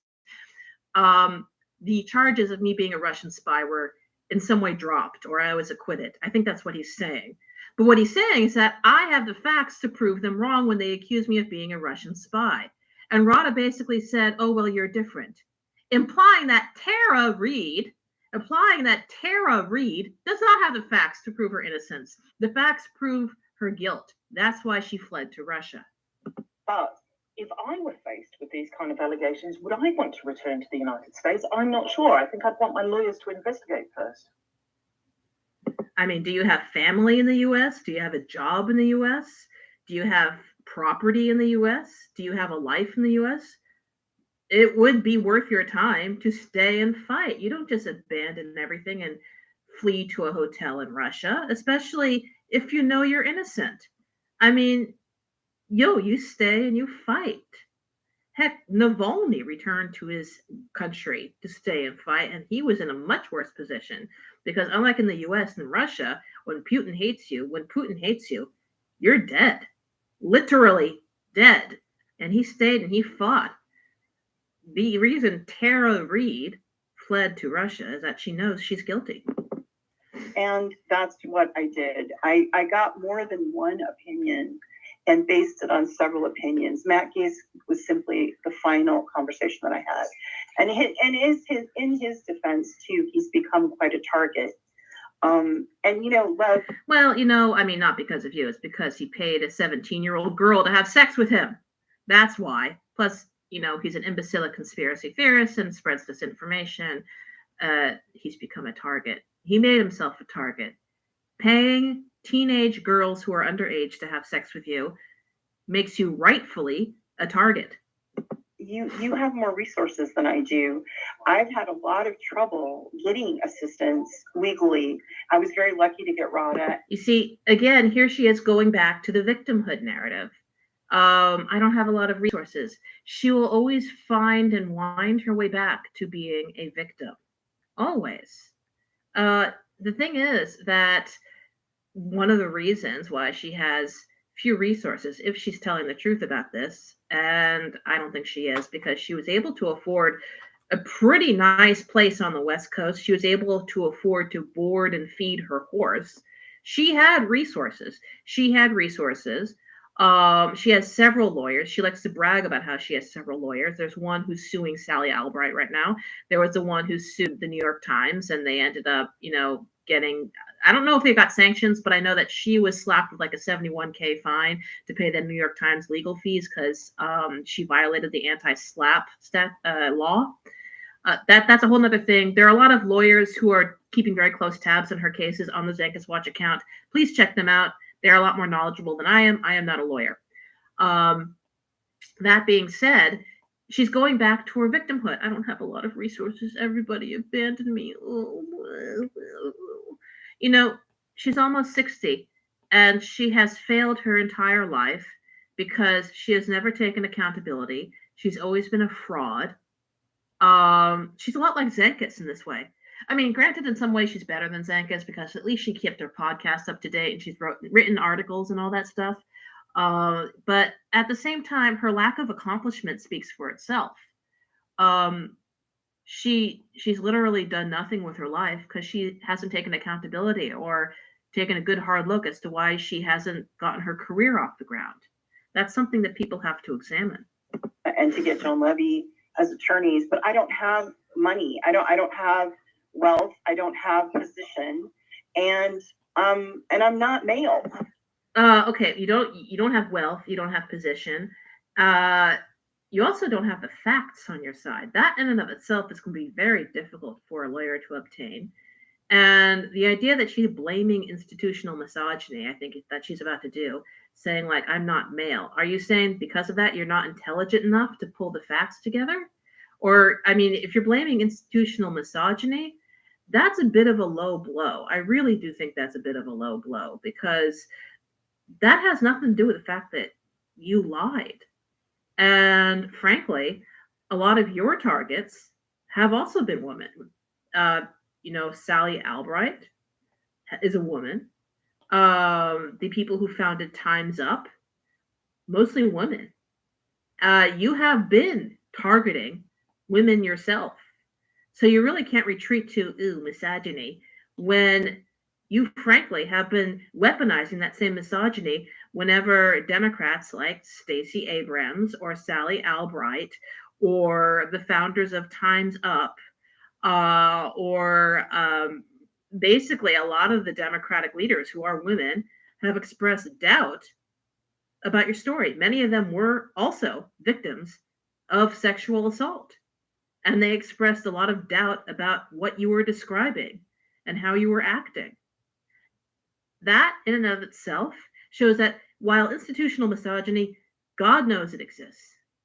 the charges of me being a Russian spy were in some way dropped, or I was acquitted. I think that's what he's saying. But what he's saying is that I have the facts to prove them wrong when they accuse me of being a Russian spy. And Rada basically said, oh, well, you're different, implying that Tara Reid does not have the facts to prove her innocence. The facts prove her guilt. That's why she fled to Russia. But if I were faced with these kind of allegations, would I want to return to the United States? I'm not sure. I think I'd want my lawyers to investigate first. I mean, do you have family in the U.S.? Do you have a job in the U.S.? Do you have property in the U.S.? Do you have a life in the U.S.? It would be worth your time to stay and fight. You don't just abandon everything and flee to a hotel in Russia, especially if you know you're innocent. I mean, you stay and you fight. Heck, Navalny returned to his country to stay and fight, and he was in a much worse position because unlike in the US and Russia, when Putin hates you, you're dead. Literally dead. And he stayed and he fought. The reason Tara Reid fled to Russia is that she knows she's guilty. And that's what I did. I got more than one opinion and based it on several opinions. Matt Gaze was simply the final conversation that I had. And in his defense, too, he's become quite a target. And, Lev... Well, I mean, not because of you. It's because he paid a 17-year-old girl to have sex with him. That's why. Plus, he's an imbecilic conspiracy theorist and spreads disinformation. He's become a target. He made himself a target. Paying teenage girls who are underage to have sex with you makes you rightfully a target. You have more resources than I do. I've had a lot of trouble getting assistance legally. I was very lucky to get RADA. You see, again, here she is going back to the victimhood narrative. I don't have a lot of resources. She will always find and wind her way back to being a victim. Always. The thing is that one of the reasons why she has few resources, if she's telling the truth about this, and I don't think she is, because she was able to afford a pretty nice place on the West Coast. She was able to afford to board and feed her horse. She had resources. She has several lawyers. She likes to brag about how she has several lawyers. There's one who's suing Sally Albright right now. There was the one who sued the New York Times, and they ended up, getting, I don't know if they got sanctions, but I know that she was slapped with like a $71K fine to pay the New York Times legal fees because she violated the anti-SLAPP law. That's a whole other thing. There are a lot of lawyers who are keeping very close tabs on her cases on the Zankus Watch account. Please check them out. They're a lot more knowledgeable than I am. I am not a lawyer. That being said, she's going back to her victimhood. I don't have a lot of resources. Everybody abandoned me. She's almost 60, and she has failed her entire life because she has never taken accountability. She's always been a fraud. She's a lot like Zankus in this way. I mean, granted, in some ways she's better than Zankus because at least she kept her podcast up to date and she's written articles and all that stuff. But at the same time, her lack of accomplishment speaks for itself. She's literally done nothing with her life because she hasn't taken accountability or taken a good hard look as to why she hasn't gotten her career off the ground. That's something that people have to examine. And to get Joan Levy as attorneys, but I don't have money. I don't have wealth. I don't have position, and I'm not male. Okay, you don't have wealth. You don't have position. You also don't have the facts on your side. That in and of itself is going to be very difficult for a lawyer to obtain. And the idea that she's blaming institutional misogyny, I think that she's about to do, saying like, I'm not male. Are you saying because of that, you're not intelligent enough to pull the facts together? Or, I mean, if you're blaming institutional misogyny, that's a bit of a low blow. I really do think that's a bit of a low blow because that has nothing to do with the fact that you lied. And frankly, a lot of your targets have also been women. Sally Albright is a woman. The people who founded Time's Up, mostly women. You have been targeting women yourself. So you really can't retreat to misogyny when you frankly have been weaponizing that same misogyny whenever Democrats like Stacey Abrams or Sally Albright or the founders of Time's Up or basically a lot of the Democratic leaders who are women have expressed doubt about your story. Many of them were also victims of sexual assault. And they expressed a lot of doubt about what you were describing and how you were acting. That in and of itself shows that while institutional misogyny, God knows it exists.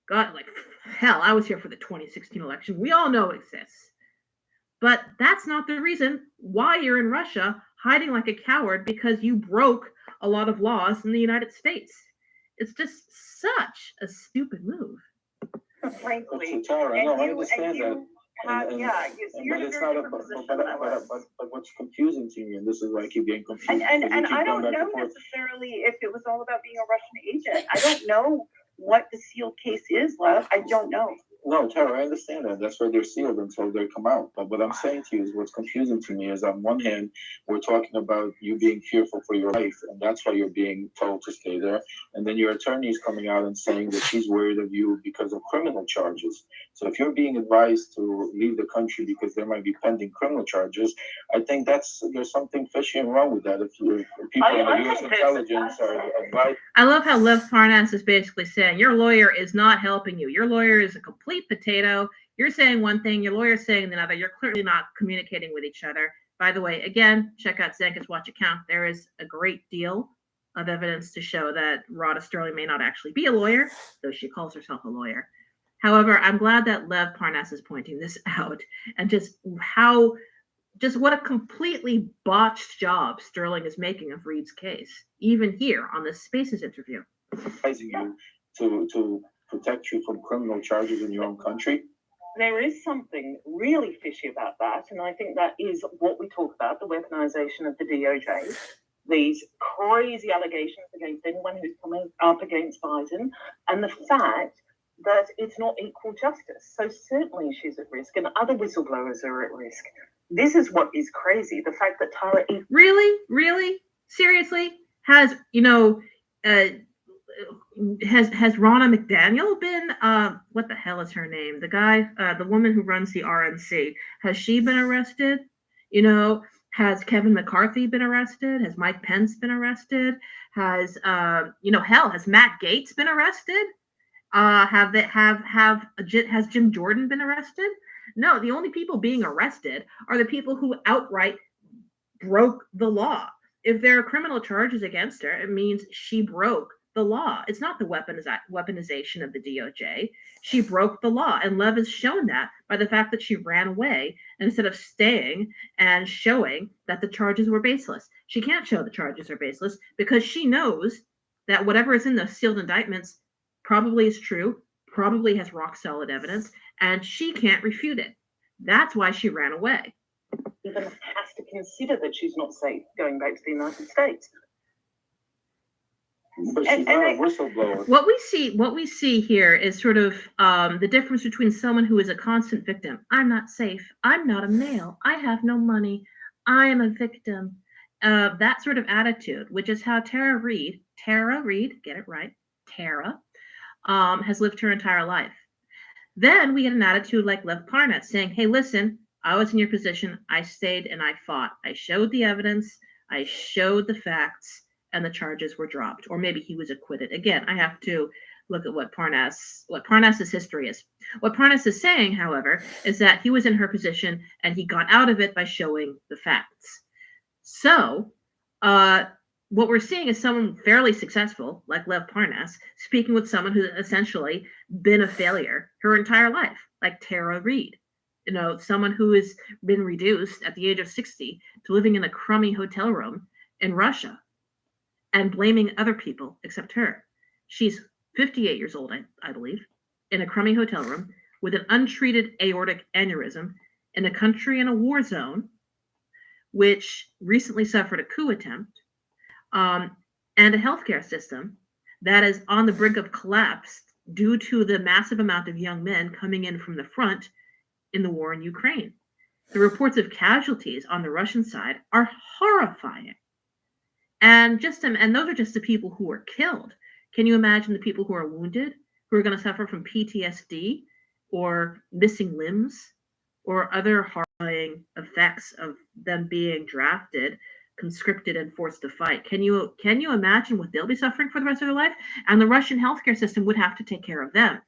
God, like, hell, I was here for the 2016 election. We all know it exists. But that's not the reason why you're in Russia hiding like a coward because you broke a lot of laws in the United States. It's just such a stupid move. Frankly, Tawhrawh, and no, I you- understand and that. you have- yeah, you're But in a it's very not a, different position but, than I was. but what's confusing to me, and this is why I keep getting confused. And because you keep I going don't back know and forth. necessarily if it was all about being a Russian agent. I don't know what the sealed case is, love. I don't know. No, Tara, I understand that. That's why they're sealed until they come out. But what I'm saying to you is what's confusing to me is on one hand, we're talking about you being fearful for your life, and that's why you're being told to stay there. And then your attorney is coming out and saying that she's worried of you because of criminal charges. So if you're being advised to leave the country because there might be pending criminal charges, I think there's something fishy and wrong with that. If people in the U.S. intelligence are advised. I love how Lev Parnas is basically saying your lawyer is not helping you. Your lawyer is a complete potato. You're saying one thing, your lawyer's saying another. You're clearly not communicating with each other. By the way, again, check out Zankus Watch account. There is a great deal of evidence to show that Rhoda Sterling may not actually be a lawyer, though she calls herself a lawyer. However, I'm glad that Lev Parnas is pointing this out, and just what a completely botched job Sterling is making of Reed's case, even here on this Spaces interview. Advising you to protect you from criminal charges in your own country. There is something really fishy about that, and I think that is what we talk about, the weaponization of the DOJ. These crazy allegations against anyone who's coming up against Biden, and the fact that it's not equal justice. So certainly she's at risk, and other whistleblowers are at risk. This is what is crazy. The fact that Tahrah is really, seriously, has Ronna McDaniel been what the hell is her name? The woman who runs the RNC, has she been arrested? Has Kevin McCarthy been arrested? Has Mike Pence been arrested? Has has Matt Gaetz been arrested? Has Jim Jordan been arrested? No, the only people being arrested are the people who outright broke the law. If there are criminal charges against her, it means she broke the law. It's not the weaponization of the DOJ. She broke the law, and Lev has shown that by the fact that she ran away instead of staying and showing that the charges were baseless. She can't show the charges are baseless because she knows that whatever is in those sealed indictments probably is true, probably has rock solid evidence, and she can't refute it. That's why she ran away. even has to consider that she's not safe going back to the United States. But she's not a whistleblower. What we see here is sort of the difference between someone who is a constant victim. I'm not safe. I'm not a male. I have no money. I am a victim. That sort of attitude, which is how Tahrah Reid, get it right, Tahrah, has lived her entire life. Then we get an attitude like Lev Parnas saying, hey, listen, I was in your position. I stayed and I fought. I showed the evidence. I showed the facts, and the charges were dropped. Or maybe he was acquitted. Again, I have to look at what Parnas's history is. What Parnas is saying, however, is that he was in her position and he got out of it by showing the facts. So what we're seeing is someone fairly successful, like Lev Parnas, speaking with someone who's essentially been a failure her entire life, like Tahrah Reid. You know, someone who has been reduced at the age of 60 to living in a crummy hotel room in Russia and blaming other people except her. She's 58 years old, I believe, in a crummy hotel room with an untreated aortic aneurysm in a country in a war zone, which recently suffered a coup attempt, and a healthcare system that is on the brink of collapse due to the massive amount of young men coming in from the front in the war in Ukraine. The reports of casualties on the Russian side are horrifying. And those are just the people who are killed. Can you imagine the people who are wounded, who are going to suffer from PTSD or missing limbs or other horrifying effects of them being drafted, conscripted, and forced to fight? Can you imagine what they'll be suffering for the rest of their life? And the Russian healthcare system would have to take care of them.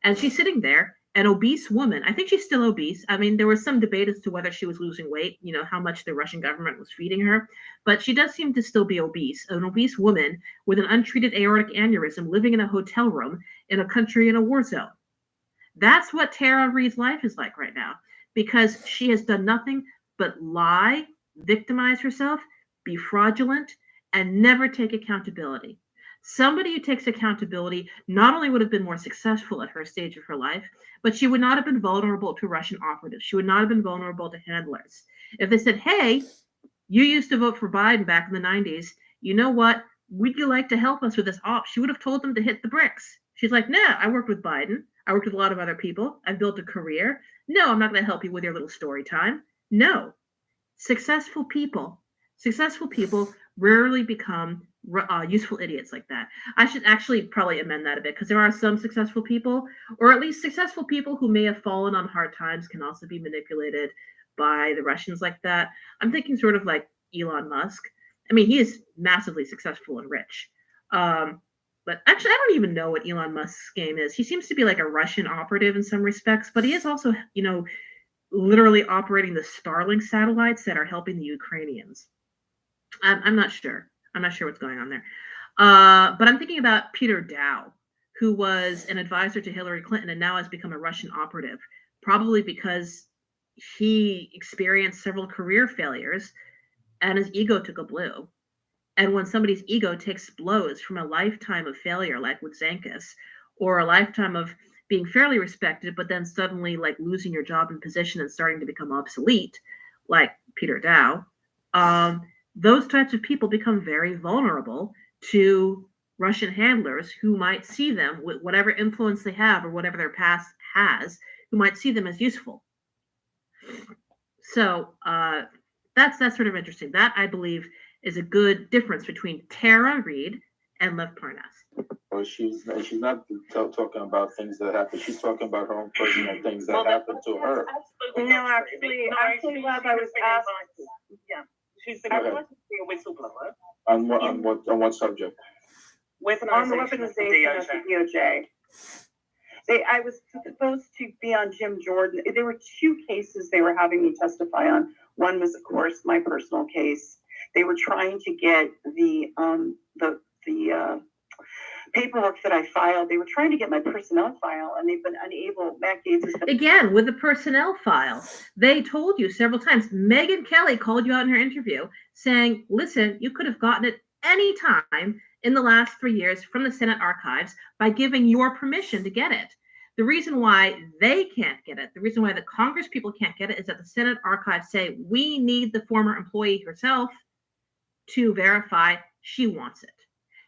And she's sitting there, an obese woman. I think she's still obese. I mean, there was some debate as to whether she was losing weight, you know, how much the Russian government was feeding her. But she does seem to still be obese, an obese woman with an untreated aortic aneurysm living in a hotel room in a country in a war zone. That's what Tahrah Reid's life is like right now, because she has done nothing but lie, victimize herself, be fraudulent, and never take accountability. Somebody who takes accountability not only would have been more successful at her stage of her life, but she would not have been vulnerable to Russian operatives. She would not have been vulnerable to handlers. If they said, hey, you used to vote for Biden back in the 90s, you know what? Would you like to help us with this op? She would have told them to hit the bricks. She's like, nah, I worked with Biden. I worked with a lot of other people. I've built a career. No, I'm not going to help you with your little story time. No. Successful people rarely become useful idiots like that. I should actually probably amend that a bit, because there are some successful people, or at least successful people who may have fallen on hard times, can also be manipulated by the Russians like that. I'm thinking sort of like Elon Musk. I mean, he is massively successful and rich. But actually, I don't even know what Elon Musk's game is. He seems to be like a Russian operative in some respects, but he is also, you know, literally operating the Starlink satellites that are helping the Ukrainians. I'm not sure. I'm not sure what's going on there. But I'm thinking about Peter Dow, who was an advisor to Hillary Clinton and now has become a Russian operative, probably because he experienced several career failures and his ego took a blow. And when somebody's ego takes blows from a lifetime of failure, like with Zankus, or a lifetime of being fairly respected, but then suddenly like losing your job and position and starting to become obsolete, like Peter Dow, those types of people become very vulnerable to Russian handlers who might see them with whatever influence they have or whatever their past has, who might see them as useful. So that's sort of interesting. That, I believe, is a good difference between Tara Reid and Lev Parnas. Well, she's not talking about things that happen. She's talking about her own personal things that happened to her. No, actually, Lev, I was asked. Yeah, she's been asked to be a whistleblower. On what subject? On the weaponization of the DOJ. I was supposed to be on Jim Jordan. There were two cases they were having me testify on. One was, of course, my personal case. They were trying to get the paperwork that I filed. They were trying to get my personnel file, and they've been unable. Matt Gaetz has been Again, with the personnel file, they told you several times. Megyn Kelly called you out in her interview saying, listen, you could have gotten it any time in the last 3 years from the Senate archives by giving your permission to get it. The reason why they can't get it, the reason why the Congress people can't get it, is that the Senate archives say we need the former employee herself to verify she wants it.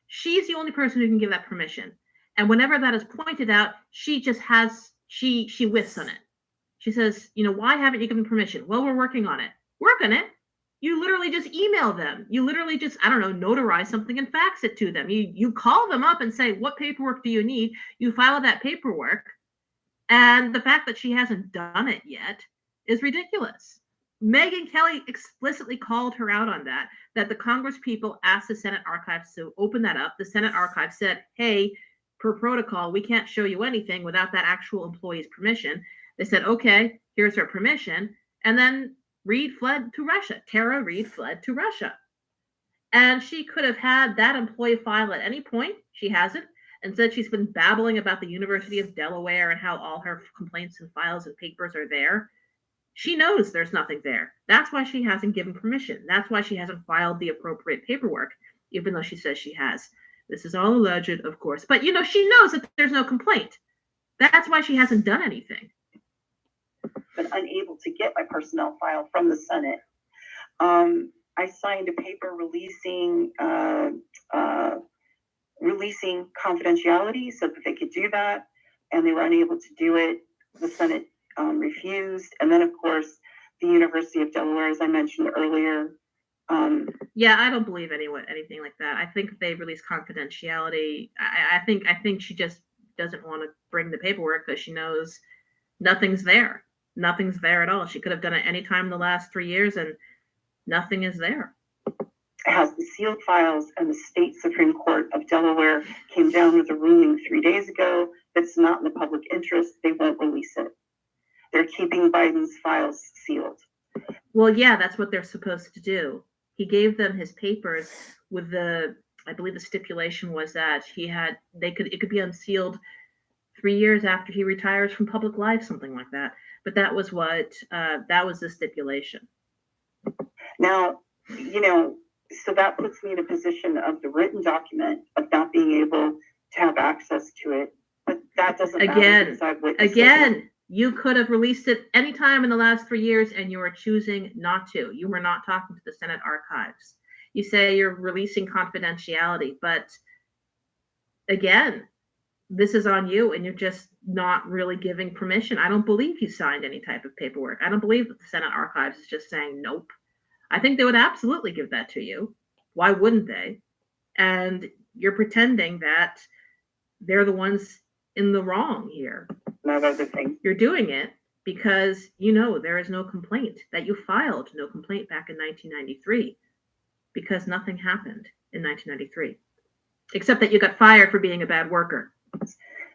She's the only person who can give that permission. And whenever that is pointed out, she just has, she whiffs on it. She says, why haven't you given permission? Well, we're working on it. Work on it. You literally just email them. You literally just, notarize something and fax it to them. You call them up and say, what paperwork do you need? You file that paperwork. And the fact that she hasn't done it yet is ridiculous. Megyn Kelly explicitly called her out on that the Congress people asked the Senate archives to open that up. The Senate archives said, hey, per protocol, we can't show you anything without that actual employee's permission. They said, okay, here's her permission. And then Reid fled to Russia. Tara Reid fled to Russia. And she could have had that employee file at any point. She hasn't. And said she's been babbling about the University of Delaware and how all her complaints and files and papers are there. She knows there's nothing there. That's why she hasn't given permission. That's why she hasn't filed the appropriate paperwork, even though she says she has. This is all alleged, of course. But, she knows that there's no complaint. That's why she hasn't done anything. Been unable to get my personnel file from the Senate. I signed a paper releasing confidentiality so that they could do that, and they were unable to do it. The Senate refused, and then of course the University of Delaware, as I mentioned earlier. Yeah, I don't believe anything like that. I think they released confidentiality. I think she just doesn't want to bring the paperwork because she knows nothing's there. Nothing's there at all. She could have done it any time in the last 3 years, and nothing is there. It has the sealed files, and the state Supreme Court of Delaware came down with a ruling 3 days ago that's not in the public interest. They won't release it. They're keeping Biden's files sealed. Well, yeah, that's what they're supposed to do. He gave them his papers with I believe the stipulation was that it could be unsealed 3 years after he retires from public life, something like that. But that was that was the stipulation. Now, so that puts me in a position of the written document of not being able to have access to it. But that doesn't matter. Again, you could have released it anytime in the last 3 years, and you are choosing not to. You were not talking to the Senate archives. You say you're releasing confidentiality, but again, this is on you, and you're just not really giving permission. I don't believe you signed any type of paperwork. I don't believe that the Senate archives is just saying nope. I think they would absolutely give that to you. Why wouldn't they? And you're pretending that they're the ones in the wrong here. Another thing. You're doing it because there is no complaint, that you filed no complaint back in 1993, because nothing happened in 1993, except that you got fired for being a bad worker.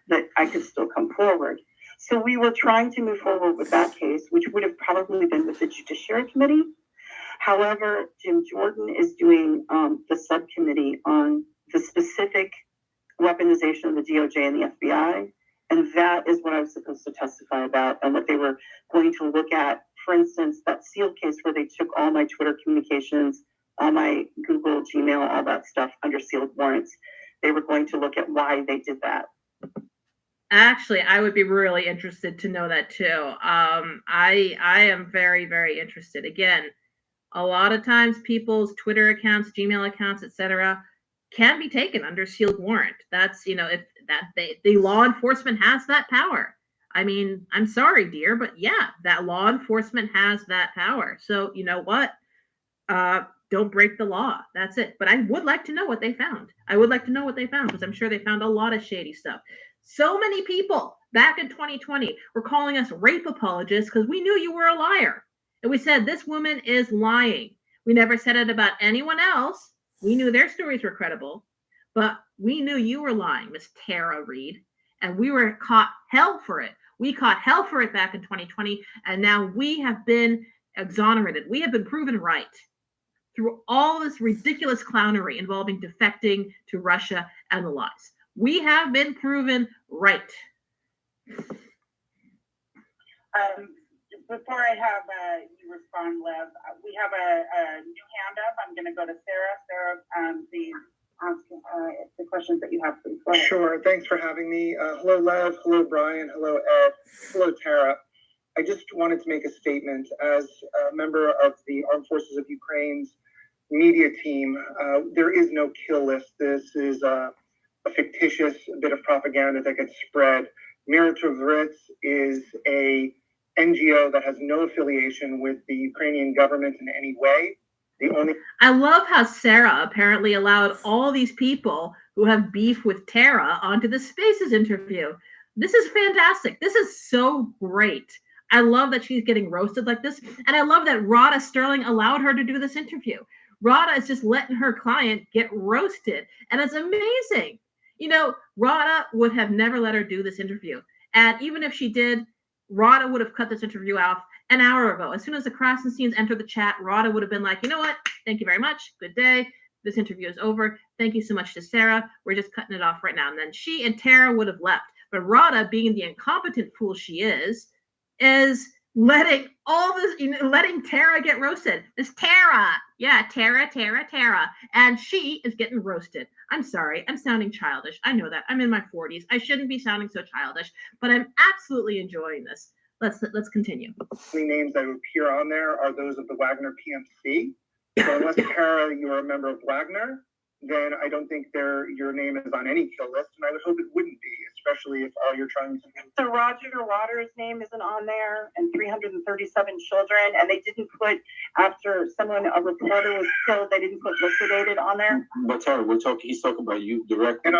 That I could still come forward. So we were trying to move forward with that case, which would have probably been with the Judiciary Committee. However, Jim Jordan is doing the subcommittee on the specific weaponization of the DOJ and the FBI. And that is what I was supposed to testify about and what they were going to look at. For instance, that sealed case where they took all my Twitter communications, all my Google, Gmail, all that stuff under sealed warrants. They were going to look at why they did that. Actually, I would be really interested to know that too. I am very, very interested. Again, a lot of times people's Twitter accounts, Gmail accounts, etc., can be taken under sealed warrant. That's, if that the law enforcement has that power. I mean, I'm sorry, dear, but yeah, that law enforcement has that power. So you know what? Don't break the law. That's it. But I would like to know what they found. I would like to know what they found because I'm sure they found a lot of shady stuff. So many people back in 2020 were calling us rape apologists because we knew you were a liar. And we said, this woman is lying. We never said it about anyone else. We knew their stories were credible, but we knew you were lying, Miss Tahrah Reid. And we were caught hell for it. We caught hell for it back in 2020. And now we have been exonerated. We have been proven right through all this ridiculous clownery involving defecting to Russia and the lies. We have been proven right. Before I have you respond, Lev, we have a new hand up. I'm going to go to Sarah. Sarah, please ask the questions that you have, please. Go ahead. Sure. Thanks for having me. Hello, Lev. Hello, Brian. Hello, Ed. Hello, Tahrah. I just wanted to make a statement as a member of the Armed Forces of Ukraine's media team. There is no kill list. This is a fictitious bit of propaganda that gets spread. Mira Tawhrawh is a NGO that has no affiliation with the Ukrainian government in any way. I love how Sarah apparently allowed all these people who have beef with Tahrah onto the Spaces interview. This is fantastic. This is so great. I love that she's getting roasted like this. And I love that Rhoda Sterling allowed her to do this interview. Rhoda is just letting her client get roasted. And it's amazing. Rhoda would have never let her do this interview. And even if she did, Rhoda would have cut this interview off an hour ago. As soon as the Krasensteins entered the chat, Rhoda would have been like, you know what? Thank you very much. Good day. This interview is over. Thank you so much to Sarah. We're just cutting it off right now. And then she and Tahrah would have left. But Rhoda, being the incompetent fool she is letting all this, letting Tahrah get roasted. This Tahrah. Yeah, Tahrah. And she is getting roasted. I'm sorry. I'm sounding childish. I know that. I'm in my 40s. I shouldn't be sounding so childish, but I'm absolutely enjoying this. Let's continue. The names that appear on there are those of the Wagner PMC. So unless, Tahrah, you're a member of Wagner, then I don't think your name is on any kill list, and I would hope it wouldn't be, especially if all you're trying to do. So Roger Waters' name isn't on there, and 337 children, and they didn't put, after a reporter was killed, they didn't put liquidated on there. But Tahrah, he's talking about you directly.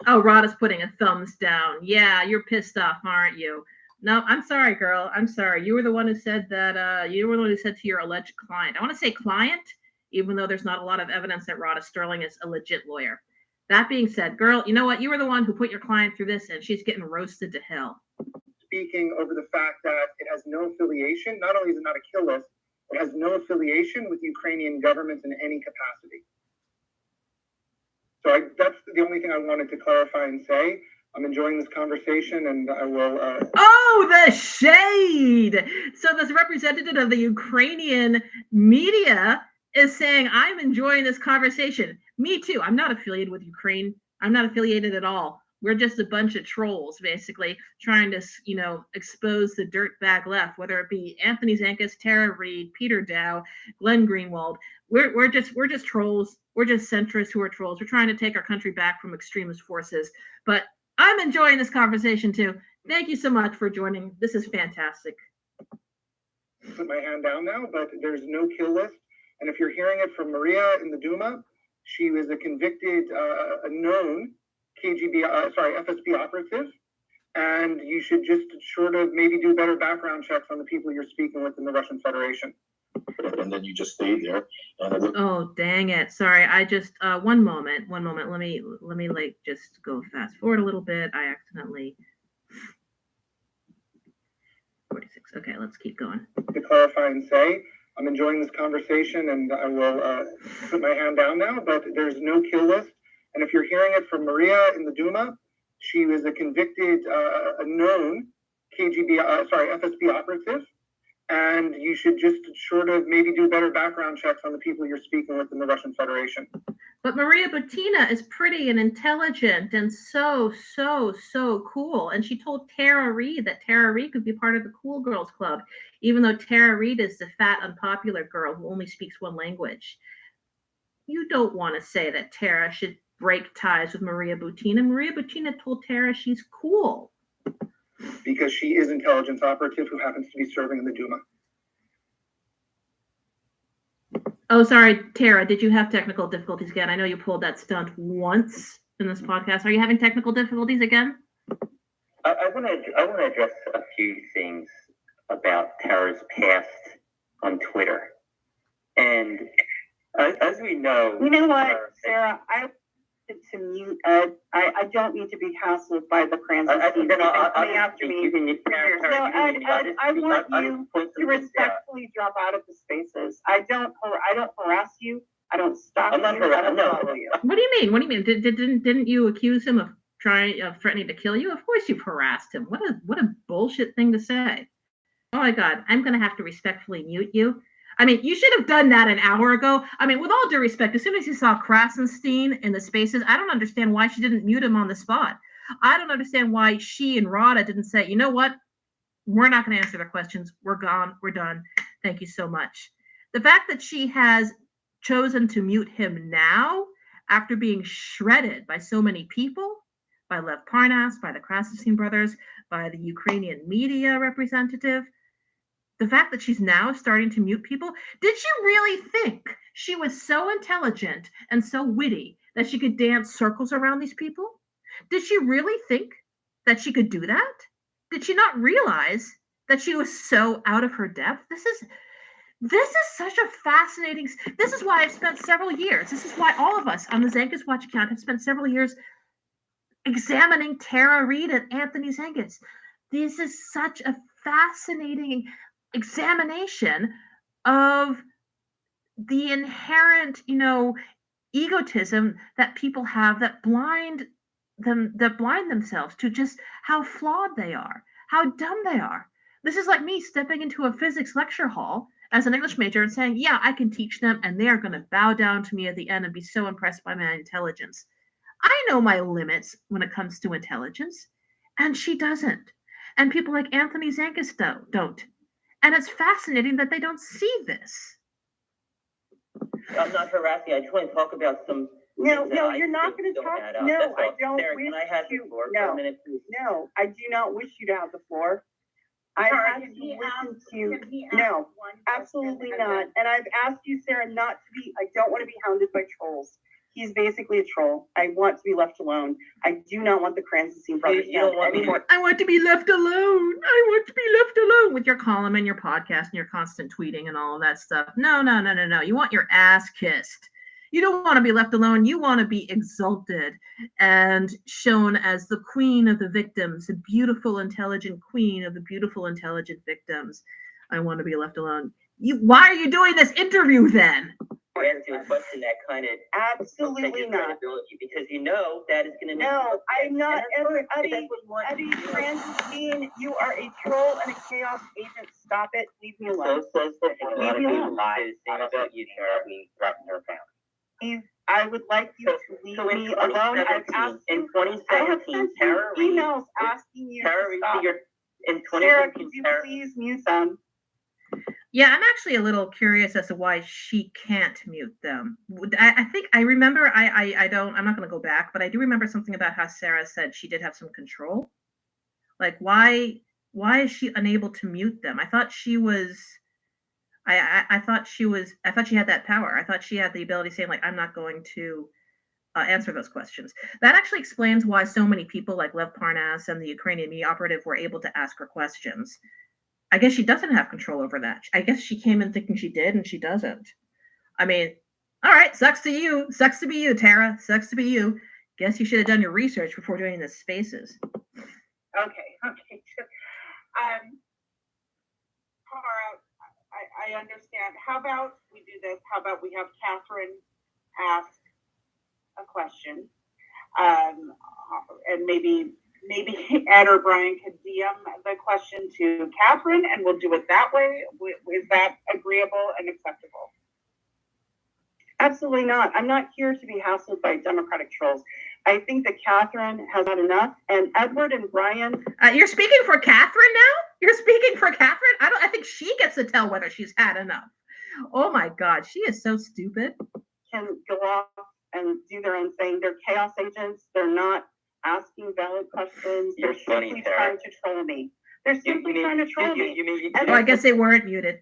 Oh, Rhoda's putting a thumbs down. Yeah, you're pissed off, aren't you? No, I'm sorry, girl. I'm sorry. You were the one who said that, you were the one who said to your alleged client. I want to say client, even though there's not a lot of evidence that Rhoda Sterling is a legit lawyer. That being said, girl, you know what? You were the one who put your client through this, and she's getting roasted to hell. Speaking over the fact that it has no affiliation, not only is it not a kill list, it has no affiliation with the Ukrainian government in any capacity. So that's the only thing I wanted to clarify and say. I'm enjoying this conversation, and I will... Oh, the shade! So this representative of the Ukrainian media is saying, I'm enjoying this conversation. Me too. I'm not affiliated with Ukraine. I'm not affiliated at all. We're just a bunch of trolls, basically, trying to, expose the dirtbag left, whether it be Anthony Zankus, Tahrah Reid, Peter Dow, Glenn Greenwald. We're just trolls. We're just centrists who are trolls. We're trying to take our country back from extremist forces. But I'm enjoying this conversation too. Thank you so much for joining. This is fantastic. Put my hand down now, but there's no kill list. And if you're hearing it from Maria in the Duma, she was a convicted, a known FSB operative. And you should just sort of maybe do better background checks on the people you're speaking with in the Russian Federation. And then you just stayed there. Oh, dang it. Sorry. I just, one moment. Let me like just go fast forward a little bit. I accidentally, 46. Okay, let's keep going. To clarify and say, I'm enjoying this conversation and I will put my hand down now, but there's no kill list. And if you're hearing it from Maria in the Duma, she was a convicted, a known FSB operative. And you should just sort of maybe do better background checks on the people you're speaking with in the Russian Federation. But Maria Butina is pretty and intelligent and so cool. And she told Tahrah Reid that Tahrah Reid could be part of the Cool Girls Club, even though Tahrah Reid is the fat, unpopular girl who only speaks one language. You don't want to say that Tahrah should break ties with Maria Butina. Maria Butina told Tahrah she's cool. Because she is intelligence operative who happens to be serving in the Duma. Oh, sorry, Tahrah, did you have technical difficulties again? I know you pulled that stunt once in this podcast. Are you having technical difficulties again? I want to address a few things about Tahrah's past on Twitter. And as we know... You know what, Sarah? I wanted to mute Ed. I don't need to be hassled by the Francis. After me. So, Ed, I want you to respectfully drop out of the spaces. I don't harass you. I don't stop you. I don't follow you. What do you mean? What do you mean? Didn't you accuse him of threatening to kill you? Of course you've harassed him. What a bullshit thing to say. Oh my God, I'm gonna have to respectfully mute you. I mean, you should have done that an hour ago. I mean, with all due respect, as soon as you saw Krasenstein in the spaces, I don't understand why she didn't mute him on the spot. I don't understand why she and Radha didn't say, you know what? We're not going to answer their questions. We're gone. We're done. Thank you so much. The fact that she has chosen to mute him now, after being shredded by so many people, by Lev Parnas, by the Krasenstein brothers, by the Ukrainian media representative, the fact that she's now starting to mute people, did she really think she was so intelligent and so witty that she could dance circles around these people? Did she really think that she could do that? Did she not realize that she was so out of her depth? This is such a fascinating... This is why I've spent several years. This is why all of us on the Zenkus Watch account have spent several years examining Tahrah Reid and Anthony Zenkus. This is such a fascinating examination of the inherent, egotism that people have that blind themselves to just how flawed they are, how dumb they are. This is like me stepping into a physics lecture hall as an English major and saying, yeah, I can teach them, and they are going to bow down to me at the end and be so impressed by my intelligence. I know my limits when it comes to intelligence, and she doesn't. And people like Anthony Zenkus don't. And it's fascinating that they don't see this. I'm not harassing. I just want to talk about some... No, you're not going to talk. No, I don't Sarah, wish can I have you. the floor No, for a minute, please? no, I do not wish you to have the floor. I've had to listen to you. No, absolutely not. And I've asked you, Sarah, not to be... I don't want to be hounded by trolls. He's basically a troll. I want to be left alone. I do not want the Krasenstein brothers anymore. I want to be left alone. I want to be left alone with your column and your podcast and your constant tweeting and all of that stuff. No. You want your ass kissed. You don't want to be left alone. You want to be exalted and shown as the queen of the victims, the beautiful, intelligent queen of the beautiful, intelligent victims. I want to be left alone. Why are you doing this interview then? Ask you a question that kind of absolutely not, because that is going to... No, I'm not ever... Eddie Krasenstein, you are a troll and a chaos agent. Stop it. Leave me alone. Leave me alone. About you, Sarah, we dropped her account. I would like you to leave me alone. I've asked you... In 2017, Tahrah Reid... emails asking you to stop. In 2017, Sarah, could you please mute them? Yeah, I'm actually a little curious as to why she can't mute them. I think I remember, I'm not going to go back, but I do remember something about how Sarah said she did have some control. Like, why is she unable to mute them? I thought she was, I thought she had that power. I thought she had the ability to say, like, I'm not going to answer those questions. That actually explains why so many people like Lev Parnas and the Ukrainian media operative were able to ask her questions. I guess she doesn't have control over that. I guess she came in thinking she did, and she doesn't. I mean, all right, sucks to you. Sucks to be you, Tahrah. Sucks to be you. Guess you should have done your research before doing the spaces. Okay. how about we do this? How about we have Catherine ask a question, and maybe Ed or Brian could DM the question to Catherine, and we'll do it that way. Is that agreeable and acceptable? Absolutely not. I'm not here to be hassled by Democratic trolls. I think that Catherine has had enough, and Edward and Brian. You're speaking for Catherine now? You're speaking for Catherine? I think she gets to tell whether she's had enough. Oh my God, she is so stupid. Can go off and do their own thing. They're chaos agents. They're not asking valid questions. You're They're funny, simply Tara. trying to troll me. They're simply trying to troll me. Oh, I guess they weren't muted.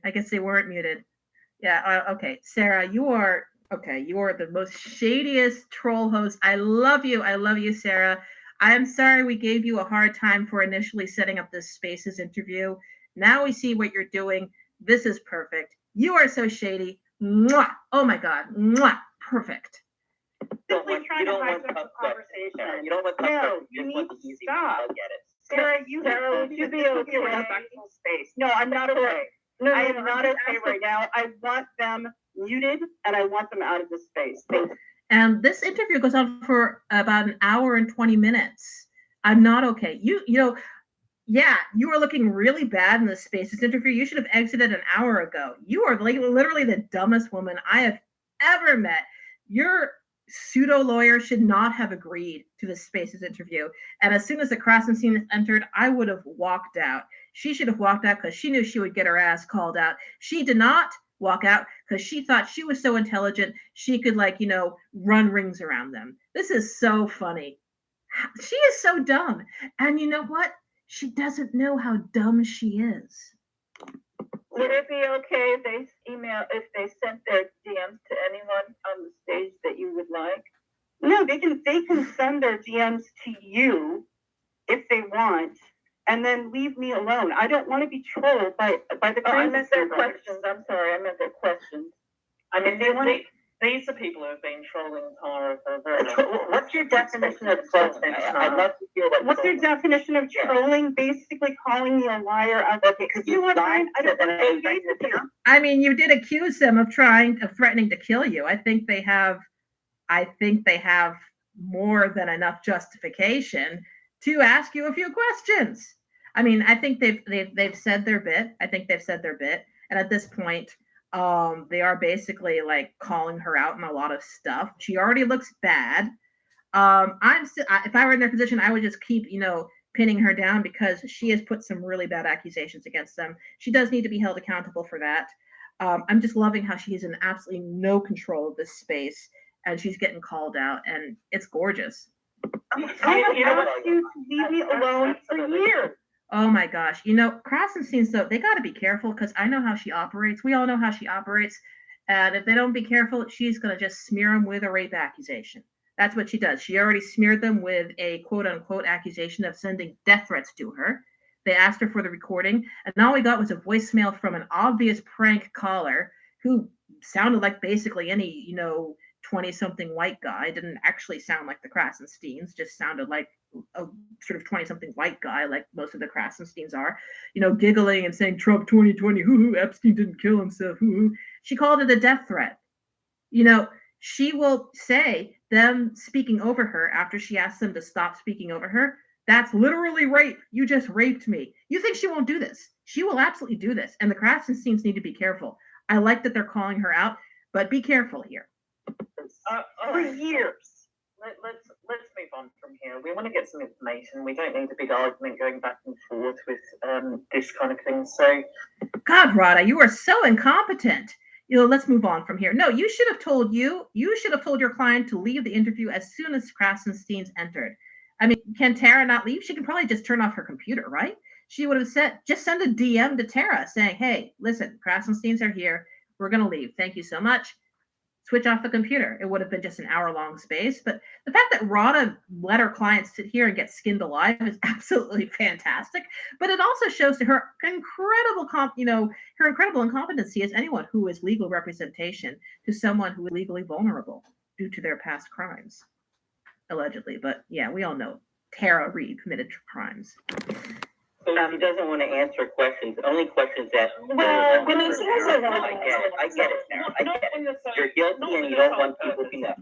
Yeah, okay. Sarah, you are the most shadiest troll host. I love you, Sarah. I am sorry we gave you a hard time for initially setting up this Spaces interview. Now we see what you're doing. This is perfect. You are so shady. Mwah! Oh my God. Mwah! Perfect. Simply trying to hijack the conversation. You don't want No, you need to stop. Sarah, would you be okay with a respectful space? No, I'm not okay. No, I am not okay right now. I want them muted, and I want them out of this space. And this interview goes on for about an hour and 20 minutes. I'm not okay. You know, yeah, you were looking really bad in the Spaces interview. You should have exited an hour ago. You are literally the dumbest woman I have ever met. Your pseudo lawyer should not have agreed to the Spaces interview. And as soon as the Krasenstein entered, I would have walked out. She should have walked out because she knew she would get her ass called out. She did not walk out because she thought she was so intelligent she could, like, you know, run rings around them. This is so funny. She is so dumb. And you know what? She doesn't know how dumb she is. Would it be okay if they sent their DMs to anyone on the stage that you would like? No, they can send their DMs to you if they want, and then leave me alone. I don't want to be trolled by the I meant their brothers. questions. I'm sorry, I meant their questions. I mean, these are people who have been trolling Tahrah for a very long time. What's your definition of trolling? I'd love to hear what. What's your definition of trolling? Basically calling me a liar. Okay, because You know what, Brian? I don't want to engage with you. I mean, you did accuse them of threatening to kill you. I think they have more than enough justification to ask you a few questions. I mean, I think they've said their bit. And at this point, they are basically like calling her out on a lot of stuff. She already looks bad. If I were in their position, I would just keep, pinning her down because she has put some really bad accusations against them. She does need to be held accountable for that. I'm just loving how she's in absolutely no control of this space and she's getting called out, and it's gorgeous. I have asked you to leave me alone for years. Oh my gosh. Krasenstein, so they got to be careful because I know how she operates. We all know how she operates. And if they don't be careful, she's going to just smear them with a rape accusation. That's what she does. She already smeared them with a quote unquote accusation of sending death threats to her. They asked her for the recording, and all we got was a voicemail from an obvious prank caller who sounded like basically any, 20-something white guy. Didn't actually sound like the Krasensteins, just sounded like a sort of 20-something white guy, like most of the Krasensteins are, giggling and saying Trump 2020, hoo-hoo, Epstein didn't kill himself, hoo-hoo. She called it a death threat. She will say them speaking over her after she asks them to stop speaking over her. That's literally rape. You just raped me. You think she won't do this? She will absolutely do this. And the Krasensteins need to be careful. I like that they're calling her out, but be careful here. For years. Let's move on from here. We want to get some information. We don't need a big argument going back and forth with this kind of thing. So, God, Radha, you are so incompetent. Let's move on from here. No, you should have told your client to leave the interview as soon as Krasensteins entered. I mean, can Tahrah not leave? She can probably just turn off her computer, right? She would have said, just send a DM to Tahrah saying, hey, listen, Krasensteins are here. We're going to leave. Thank you so much. Switch off the computer. It would have been just an hour-long space. But the fact that Radha let her clients sit here and get skinned alive is absolutely fantastic. But it also shows to her incredible, her incredible incompetency as anyone who is legal representation to someone who is legally vulnerable due to their past crimes, allegedly. But yeah, we all know Tahrah Reid committed crimes. So she doesn't want to answer questions, only questions that. Well, when it says it, I get it now. I Not get when it. the sole- You're guilty not and when you the don't sole want people purpose- to know.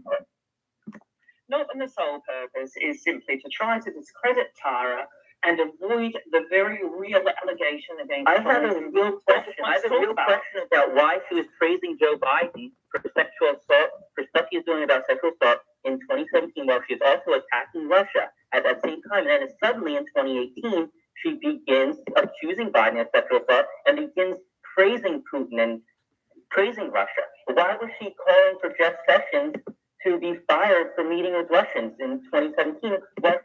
Not when the sole purpose is simply to try to discredit Tahrah and avoid the very real allegation against I have her. a real question. I have a real question about why she was praising Joe Biden for sexual assault, for stuff he's doing about sexual assault in 2017, while she's also attacking Russia at that same time. And then suddenly in 2018, she begins accusing Biden of sexual assault and begins praising Putin and praising Russia. Why was she calling for Jeff Sessions to be fired for meeting with Russians in 2017? What?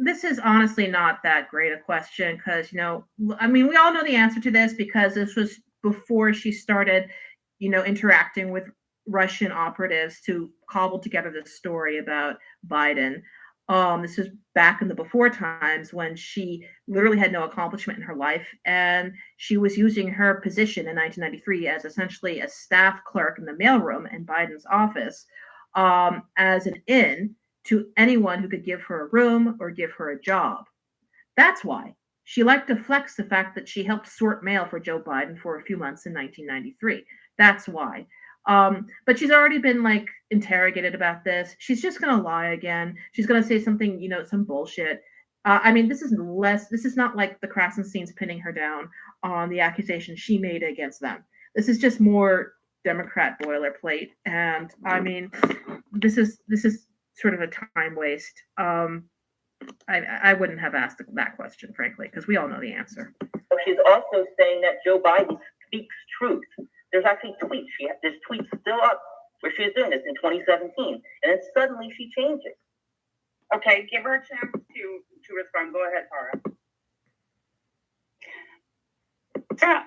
This is honestly not that great a question because, I mean, we all know the answer to this because this was before she started, interacting with Russian operatives to cobble together this story about Biden. This is back in the before times when she literally had no accomplishment in her life, and she was using her position in 1993 as essentially a staff clerk in the mailroom in Biden's office as an in to anyone who could give her a room or give her a job. That's why she liked to flex the fact that she helped sort mail for Joe Biden for a few months in 1993. That's why. But she's already been interrogated about this. She's just gonna lie again. She's gonna say something, some bullshit. I mean, this is not like the Krasensteins pinning her down on the accusation she made against them. This is just more Democrat boilerplate. And I mean, this is sort of a time waste. I wouldn't have asked that question, frankly, because we all know the answer. She's also saying that Joe Biden speaks truth. There's actually tweets. There's tweets still up where she was doing this in 2017, and then suddenly she changes. Okay, give her a chance to respond. Go ahead, Tahrah.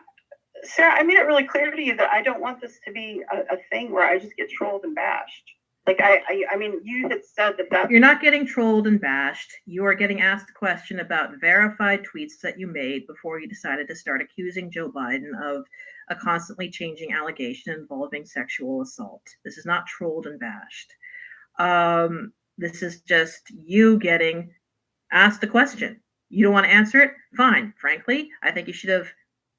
Sarah, I made it really clear to you that I don't want this to be a thing where I just get trolled and bashed. I mean, you had said that. You're not getting trolled and bashed. You are getting asked a question about verified tweets that you made before you decided to start accusing Joe Biden of a constantly changing allegation involving sexual assault. This is not trolled and bashed. This is just you getting asked a question. You don't want to answer it? Fine. Frankly, I think you should have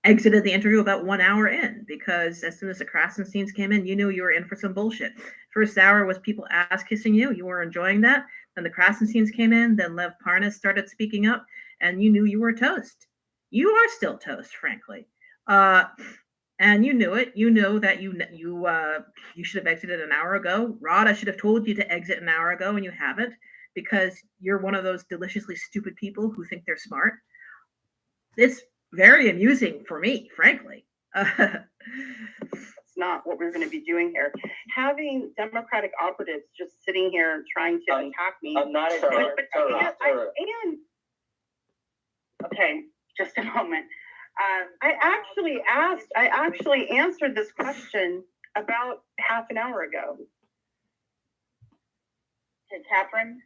exited the interview about 1 hour in, because as soon as the Krasensteins came in, you knew you were in for some bullshit. First hour was people ass kissing you. You were enjoying that. Then the Krasensteins came in. Then Lev Parnas started speaking up, and you knew you were toast. You are still toast, frankly. And you knew it. You know that you should have exited an hour ago. Rada should have told you to exit an hour ago, and you haven't, because you're one of those deliciously stupid people who think they're smart. It's very amusing for me, frankly. It's not what we're going to be doing here. Having Democratic operatives just sitting here trying to attack me. I'm not Okay, just a moment. I actually answered this question about half an hour ago. Catherine,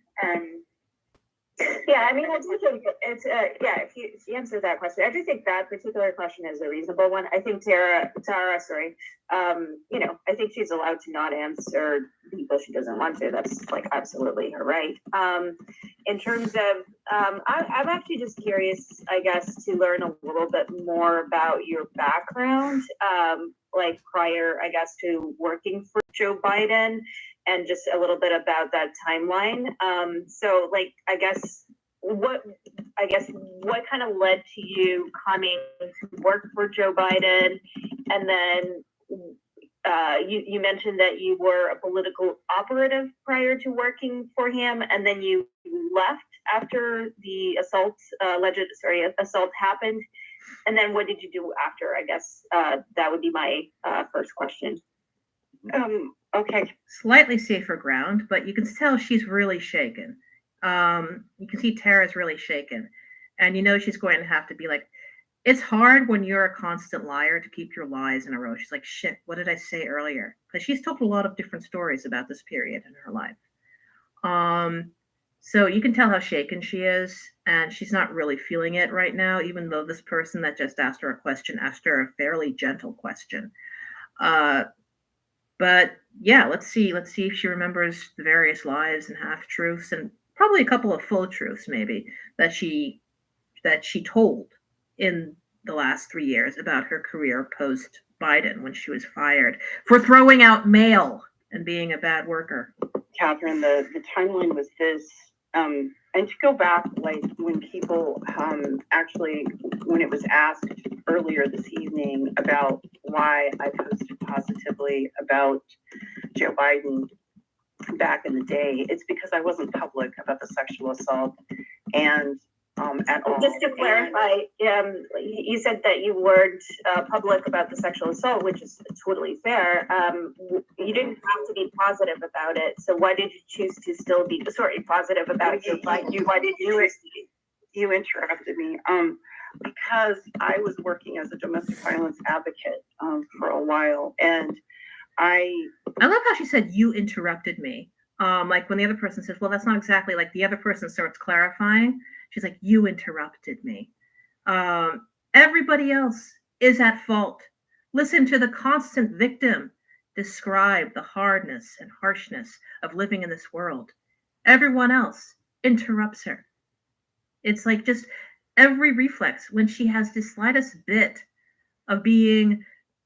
Yeah, I mean, I do think it's if she answers that question, I do think that particular question is a reasonable one. I think Tahrah, I think she's allowed to not answer people she doesn't want to. That's absolutely her right. In terms of, I'm actually just curious, I guess, to learn a little bit more about your background, prior, I guess, to working for Joe Biden, and just a little bit about that timeline. What kind of led to you coming to work for Joe Biden? And then you mentioned that you were a political operative prior to working for him, and then you left after the alleged assault happened. And then what did you do after? I guess that would be my first question. Okay. Slightly safer ground, but you can tell she's really shaken. You can see Tara's really shaken. And she's going to have to be it's hard when you're a constant liar to keep your lies in a row. She's like, shit, what did I say earlier? Because she's told a lot of different stories about this period in her life. So you can tell how shaken she is, and she's not really feeling it right now, even though this person that just asked her a question asked her a fairly gentle question. But yeah, let's see if she remembers the various lies and half truths, and probably a couple of full truths maybe that she that she told in the last 3 years about her career post Biden when she was fired for throwing out mail and being a bad worker. Catherine, the timeline was this, and to go back, like when people actually, when it was asked earlier this evening about why I posted positively about Joe Biden back in the day, it's because I wasn't public about the sexual assault and at all. Just to clarify, you said that you weren't public about the sexual assault, which is totally fair. You didn't have to be positive about it. So why did you choose to still be positive about it? Why did you choose to be? You interrupted me. Because I was working as a domestic violence advocate for a while, and I love how she said you interrupted me. Like when the other person says, well, that's not exactly, like the other person starts clarifying. She's like, you interrupted me. Everybody else is at fault. Listen to the constant victim describe the hardness and harshness of living in this world. Everyone else interrupts her. It's like just every reflex when she has the slightest bit of being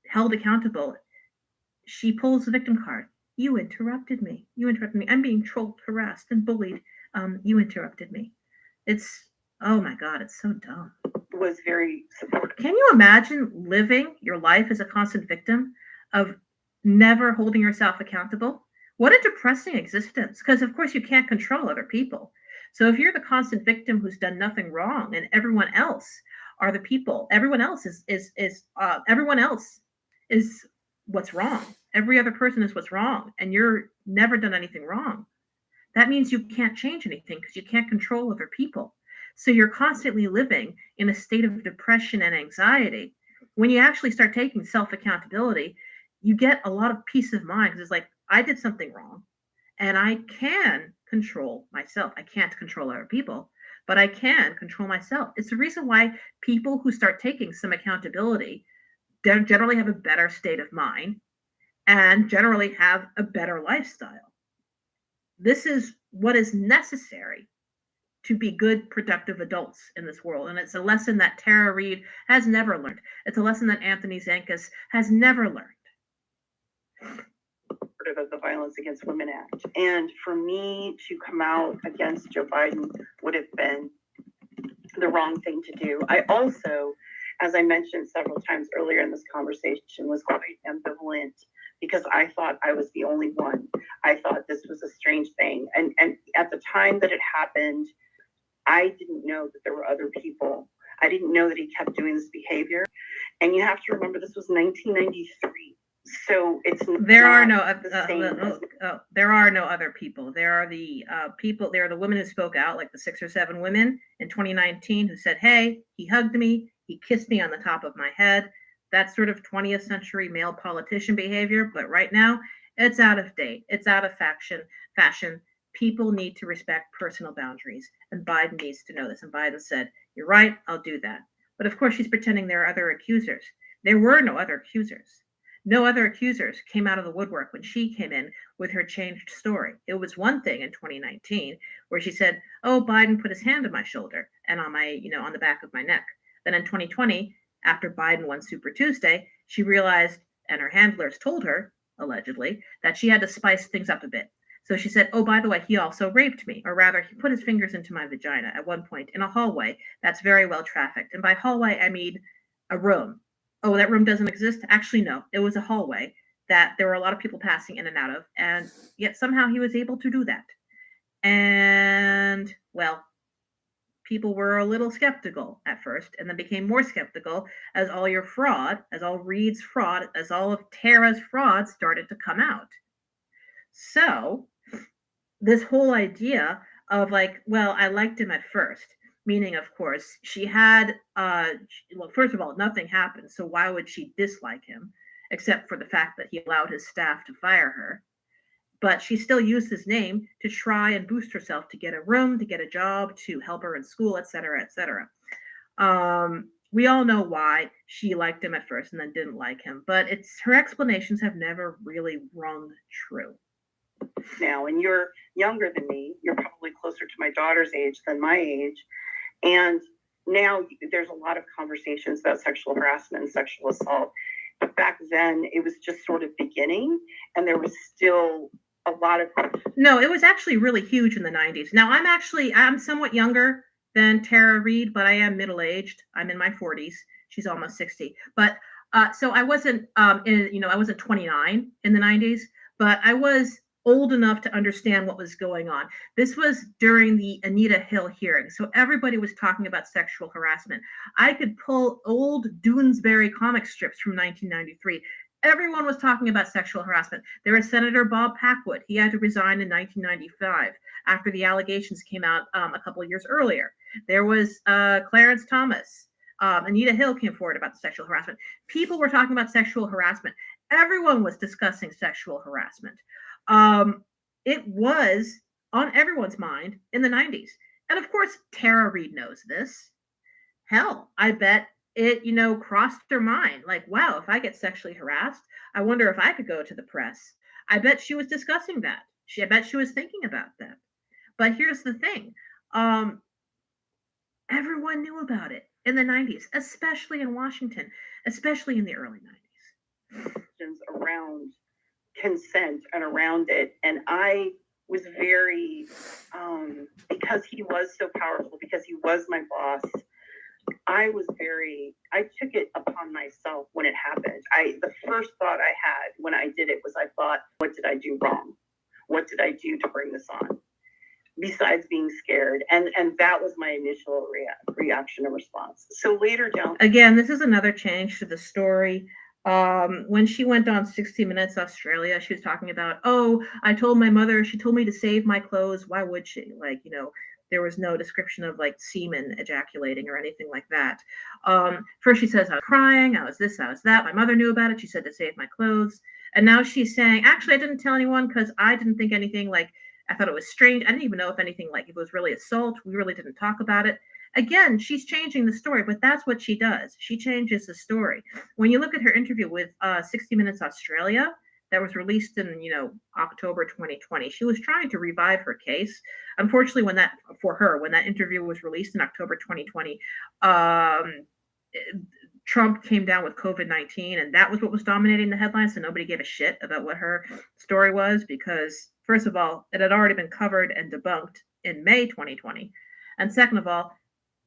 held accountable, she pulls the victim card. You interrupted me. You interrupted me. I'm being trolled, harassed, and bullied. You interrupted me. It's, oh my God, it's so dumb. was very supportive. Can you imagine living your life as a constant victim of never holding yourself accountable? What a depressing existence, because of course you can't control other people. So if you're the constant victim who's done nothing wrong and everyone else are the people, everyone else is what's wrong. Every other person is what's wrong, and you're never done anything wrong. That means you can't change anything because you can't control other people. So you're constantly living in a state of depression and anxiety. When you actually start taking self-accountability, you get a lot of peace of mind because it's like, I did something wrong and I can control myself. I can't control other people, but I can control myself. It's the reason why people who start taking some accountability generally have a better state of mind and generally have a better lifestyle. This is what is necessary to be good, productive adults in this world. And it's a lesson that Tara Reid has never learned. It's a lesson that Anthony Zankis has never learned. Of the Violence Against Women Act. And for me to come out against Joe Biden would have been the wrong thing to do. I also, as I mentioned several times earlier in this conversation, was quite ambivalent because I thought I was the only one. I thought this was a strange thing. And at the time that it happened, I didn't know that there were other people. I didn't know that he kept doing this behavior. And you have to remember, this was 1993. So it's there are no there are no other people. There are the people. There are the women who spoke out, like the 6 or 7 women in 2019 who said, "Hey, he hugged me, he kissed me on the top of my head." That's sort of 20th century male politician behavior. But right now, it's out of date. It's out of fashion. People need to respect personal boundaries, and Biden needs to know this. And Biden said, "You're right. I'll do that." But of course, she's pretending there are other accusers. There were no other accusers. No other accusers came out of the woodwork when she came in with her changed story. It was one thing in 2019 where she said, "Oh, Biden put his hand on my shoulder and on my, on the back of my neck." Then in 2020, after Biden won Super Tuesday, she realized, and her handlers told her, allegedly, that she had to spice things up a bit. So she said, "Oh, by the way, he also raped me, or rather, he put his fingers into my vagina at one point in a hallway that's very well trafficked." And by hallway, I mean a room. Oh, that room doesn't exist? Actually, no. It was a hallway that there were a lot of people passing in and out of, and yet somehow he was able to do that. And, well, people were a little skeptical at first, and then became more skeptical as all your fraud, as all Reid's fraud, as all of Tahrah's fraud started to come out. So, this whole idea of like, well, I liked him at first, meaning, of course, she had, well, first of all, nothing happened, so why would she dislike him, except for the fact that he allowed his staff to fire her? But she still used his name to try and boost herself, to get a room, to get a job, to help her in school, etc., etc. We all know why she liked him at first and then didn't like him, but her explanations have never really rung true. Now, and you're younger than me, you're probably closer to my daughter's age than my age. And now there's a lot of conversations about sexual harassment and sexual assault. But back then it was just sort of beginning, and there was still a lot of. No, it was actually really huge in the 90s. Now I'm somewhat younger than Tara Reid, but I am middle-aged. I'm in my 40s. She's almost 60. But so I wasn't I wasn't 29 in the 90s, but I was old enough to understand what was going on. This was during the Anita Hill hearing, so everybody was talking about sexual harassment. I could pull old Doonesbury comic strips from 1993. Everyone was talking about sexual harassment. There was Senator Bob Packwood. He had to resign in 1995 after the allegations came out a couple of years earlier. There was Clarence Thomas. Anita Hill came forward about the sexual harassment. People were talking about sexual harassment. Everyone was discussing sexual harassment. It was on everyone's mind in the 90s. And of course, Tara Reid knows this. Hell, I bet it, crossed her mind. Like, wow, if I get sexually harassed, I wonder if I could go to the press. I bet she was discussing that. I bet she was thinking about that. But here's the thing. Everyone knew about it in the 90s, especially in Washington, especially in the early 90s. Around consent and around it. And I was very, because he was so powerful, because he was my boss, I took it upon myself when it happened. The first thought I had when I did it was, I thought, what did I do wrong? What did I do to bring this on? Besides being scared. And that was my initial reaction and response. So later down. Again, this is another change to the story. When she went on 60 Minutes Australia, she was talking about, I told my mother, she told me to save my clothes. Why would she? There was no description of semen ejaculating or anything like that. First she says, I was crying, I was this, I was that. My mother knew about it. She said to save my clothes. And now she's saying, actually, I didn't tell anyone because I didn't think anything I thought it was strange. I didn't even know if anything if it was really assault. We really didn't talk about it. Again, she's changing the story, but that's what she does. She changes the story. When you look at her interview with 60 Minutes Australia, that was released in, October 2020, she was trying to revive her case. Unfortunately, when that interview was released in October 2020, Trump came down with COVID-19, and that was what was dominating the headlines. So nobody gave a shit about what her story was because, first of all, it had already been covered and debunked in May 2020. And second of all,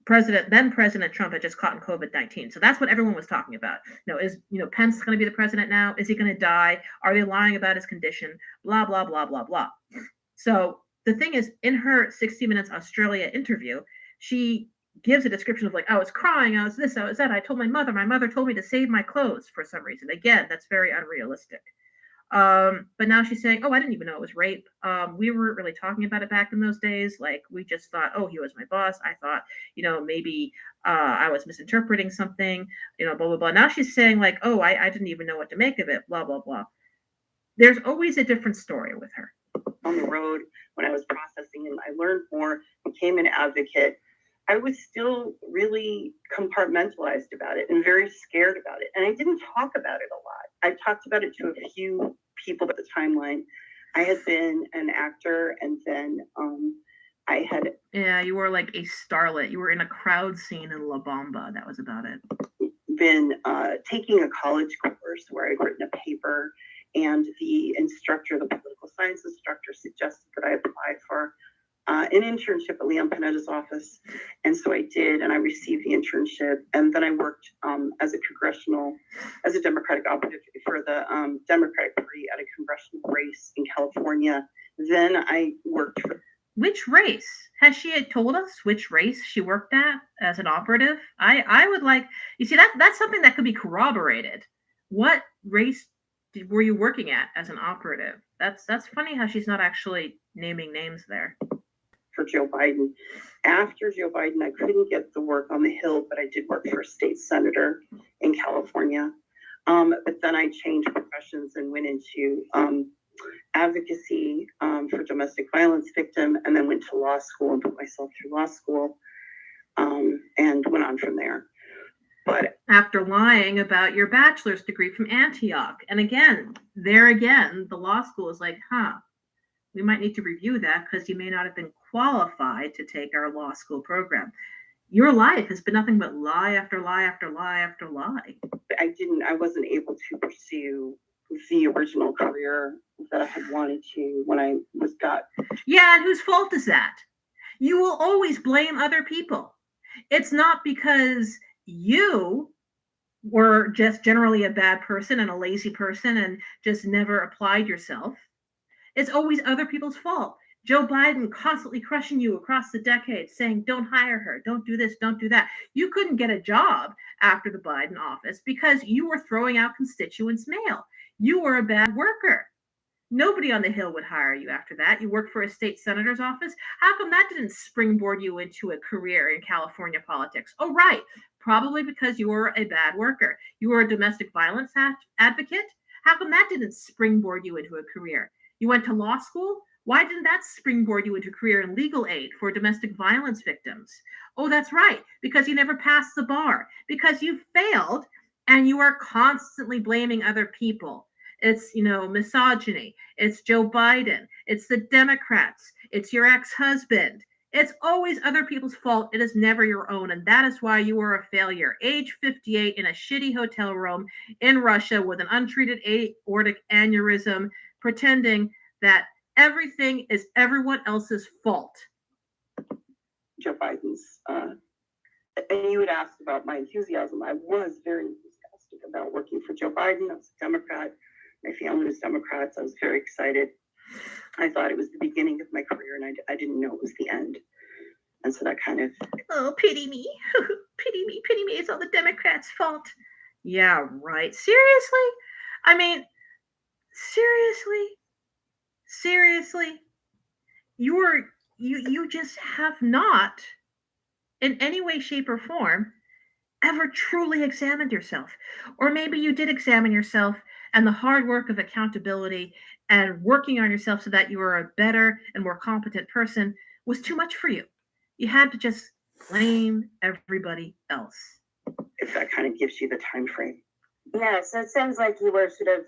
President Trump had just caught in COVID-19. So that's what everyone was talking about. Is Pence going to be the president now? Is he going to die? Are they lying about his condition? Blah, blah, blah, blah, blah. So the thing is, in her 60 Minutes Australia interview, she gives a description of I was crying, I was this, I was that. I told my mother told me to save my clothes for some reason. Again, that's very unrealistic. But now she's saying, I didn't even know it was rape. We weren't really talking about it back in those days. We just thought, he was my boss. I thought, maybe I was misinterpreting something, blah, blah, blah. Now she's saying I didn't even know what to make of it, blah, blah, blah. There's always a different story with her. On the road, when I was processing and I learned more, became an advocate, I was still really compartmentalized about it and very scared about it. And I didn't talk about it a lot. I talked about it to a few people at the timeline. I had been an actor, and then I had... Yeah, you were like a starlet. You were in a crowd scene in La Bamba. That was about it. Been taking a college course where I'd written a paper, and the political science instructor, suggested that I apply for an internship at Leon Panetta's office. And so I did, and I received the internship. And then I worked as a Democratic operative for the Democratic Party at a congressional race in California. Then I worked for... Which race? Has she told us which race she worked at as an operative? I would like, you see, that's something that could be corroborated. What race were you working at as an operative? That's funny how she's not actually naming names there. For Joe Biden. After Joe Biden, I couldn't get the work on the Hill, but I did work for a state senator in California. But then I changed professions and went into advocacy for domestic violence victim, and then went to law school and put myself through law school, and went on from there. But after lying about your bachelor's degree from Antioch, and again, the law school is like, we might need to review that because you may not have been qualified to take our law school program. Your life has been nothing but lie after lie after lie after lie. I wasn't able to pursue the original career that I had wanted to when I got. Yeah, and whose fault is that? You will always blame other people. It's not because you were just generally a bad person and a lazy person and just never applied yourself. It's always other people's fault. Joe Biden constantly crushing you across the decades, saying, don't hire her, don't do this, don't do that. You couldn't get a job after the Biden office because you were throwing out constituents' mail. You were a bad worker. Nobody on the Hill would hire you after that. You worked for a state senator's office. How come that didn't springboard you into a career in California politics? Oh, right. Probably because you were a bad worker. You were a domestic violence advocate. How come that didn't springboard you into a career? You went to law school. Why didn't that springboard you into a career in legal aid for domestic violence victims? Oh, that's right. Because you never passed the bar. Because you failed and you are constantly blaming other people. It's, misogyny. It's Joe Biden. It's the Democrats. It's your ex-husband. It's always other people's fault. It is never your own. And that is why you are a failure. Age 58 in a shitty hotel room in Russia with an untreated aortic aneurysm, pretending that everything is everyone else's fault. Joe Biden's, and you had asked about my enthusiasm. I was very enthusiastic about working for Joe Biden. I was a Democrat. My family was Democrats. I was very excited. I thought it was the beginning of my career, and I didn't know it was the end. And so that kind of... Oh, pity me. Pity me. Pity me. It's all the Democrats' fault. Yeah, right. Seriously? I mean, seriously? You just have not, in any way, shape, or form, ever truly examined yourself. Or maybe you did examine yourself, and the hard work of accountability and working on yourself so that you were a better and more competent person was too much for you. You had to just blame everybody else. If that kind of gives you the time frame. Yeah, so it sounds like you were sort of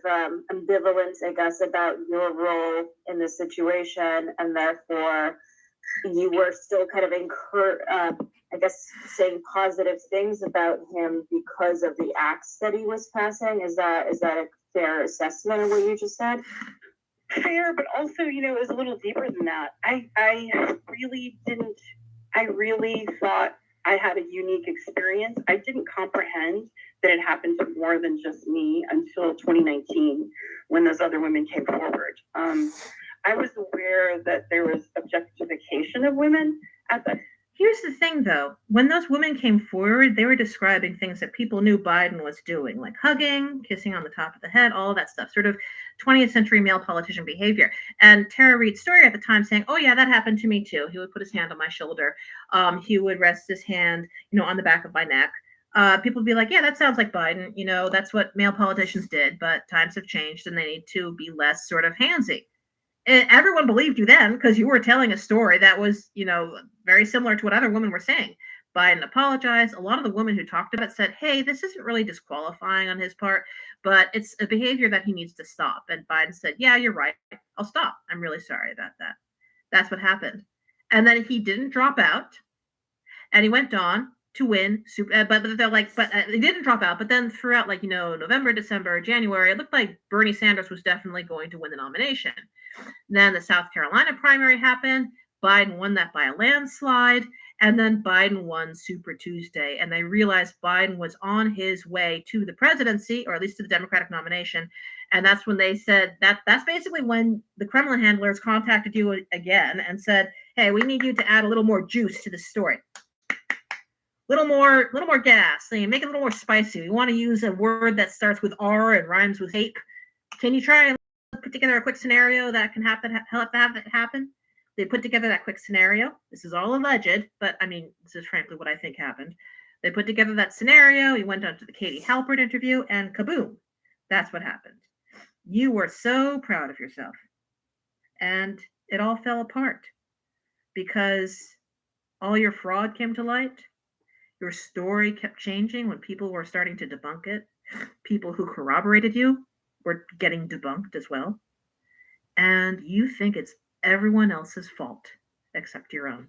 ambivalent, I guess, about your role in the situation, and therefore you were still kind of saying positive things about him because of the acts that he was passing. Is that a fair assessment of what you just said? Fair, but also, it was a little deeper than that. I really thought I had a unique experience. I didn't comprehend that it happened to more than just me until 2019 when those other women came forward. I was aware that there was objectification of women at the... Here's the thing, though. When those women came forward, they were describing things that people knew Biden was doing, like hugging, kissing on the top of the head, all of that stuff, sort of 20th century male politician behavior. And Tara Reid's story at the time saying, oh, yeah, that happened to me, too. He would put his hand on my shoulder. He would rest his hand, on the back of my neck. People would be like, yeah, that sounds like Biden. That's what male politicians did. But times have changed and they need to be less sort of handsy. Everyone believed you then because you were telling a story that was, very similar to what other women were saying. Biden apologized. A lot of the women who talked about it said, hey, this isn't really disqualifying on his part, but it's a behavior that he needs to stop. And Biden said, yeah, you're right. I'll stop. I'm really sorry about that. That's what happened. And then he didn't drop out and he went on to win. But they're like, he didn't drop out. But then throughout, November, December, January, it looked like Bernie Sanders was definitely going to win the nomination. Then the South Carolina primary happened. Biden won that by a landslide. And then Biden won Super Tuesday. And they realized Biden was on his way to the presidency, or at least to the Democratic nomination. And that's when they said that's basically when the Kremlin handlers contacted you again and said, hey, we need you to add a little more juice to the story. Little more gas. Make it a little more spicy. We want to use a word that starts with R and rhymes with ape. Can you try and put together a quick scenario that can help that happen? They put together that quick scenario. This is all alleged, but this is frankly what I think happened. They put together that scenario. He went on to the Katie Halpert interview, and kaboom, that's what happened. You were so proud of yourself, and it all fell apart because all your fraud came to light. Your story kept changing when people were starting to debunk it. People who corroborated you were getting debunked as well. And you think it's everyone else's fault except your own.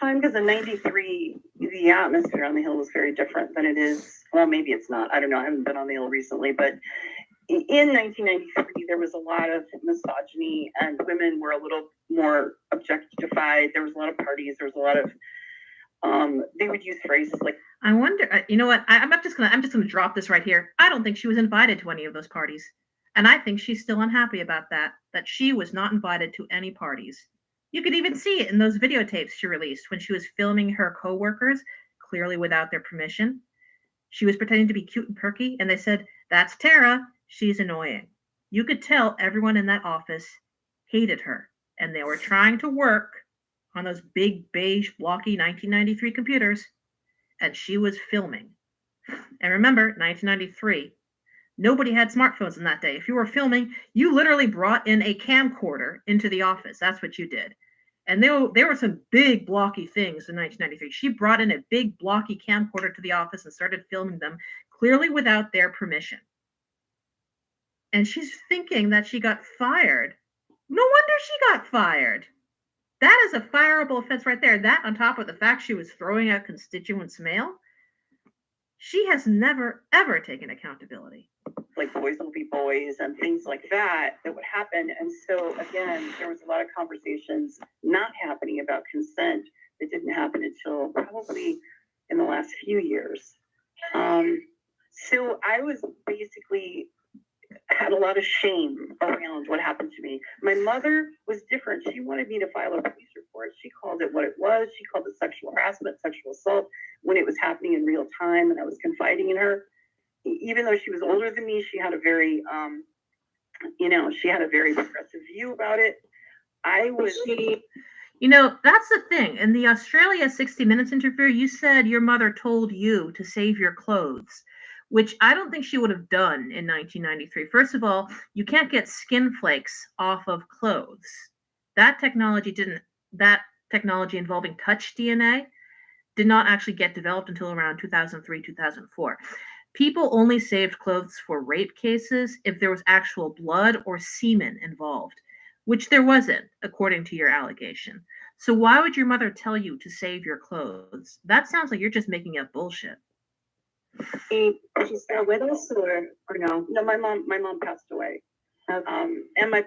time, because in 93, the atmosphere on the Hill was very different than it is. Well, maybe it's not. I don't know. I haven't been on the Hill recently, but in 1993, there was a lot of misogyny and women were a little more objectified. There was a lot of parties. There was a lot of, they would use phrases like, I wonder, you know what? I'm just gonna drop this right here. I don't think she was invited to any of those parties. And I think she's still unhappy about that she was not invited to any parties. You could even see it in those videotapes she released when she was filming her coworkers, clearly without their permission. She was pretending to be cute and perky, and they said, "That's Tahrah. She's annoying." You could tell everyone in that office hated her, and they were trying to work on those big, beige, blocky 1993 computers, and she was filming. And remember, 1993, nobody had smartphones in that day. If you were filming, you literally brought in a camcorder into the office. That's what you did. And there were some big blocky things in 1993. She brought in a big blocky camcorder to the office and started filming them, clearly without their permission. And she's thinking that she got fired. No wonder she got fired. That is a fireable offense right there. That on top of the fact she was throwing out constituents' mail. She has never, ever taken accountability. Like boys will be boys and things like that would happen. And so again, there was a lot of conversations not happening about consent that didn't happen until probably in the last few years. So I was basically had a lot of shame around what happened to me. My mother was different. She wanted me to file a police report. She called it what it was. She called it sexual harassment, sexual assault when it was happening in real time, and I was confiding in her. Even though she was older than me, she had a very, she had a very progressive view about it. That's the thing. In the Australia 60 Minutes interview, you said your mother told you to save your clothes, which I don't think she would have done in 1993. First of all, you can't get skin flakes off of clothes. That technology involving touch DNA did not actually get developed until around 2003, 2004. People only saved clothes for rape cases if there was actual blood or semen involved, which there wasn't, according to your allegation. So why would your mother tell you to save your clothes? That sounds like you're just making up bullshit. She's still with us or no? No, my mom passed away. And my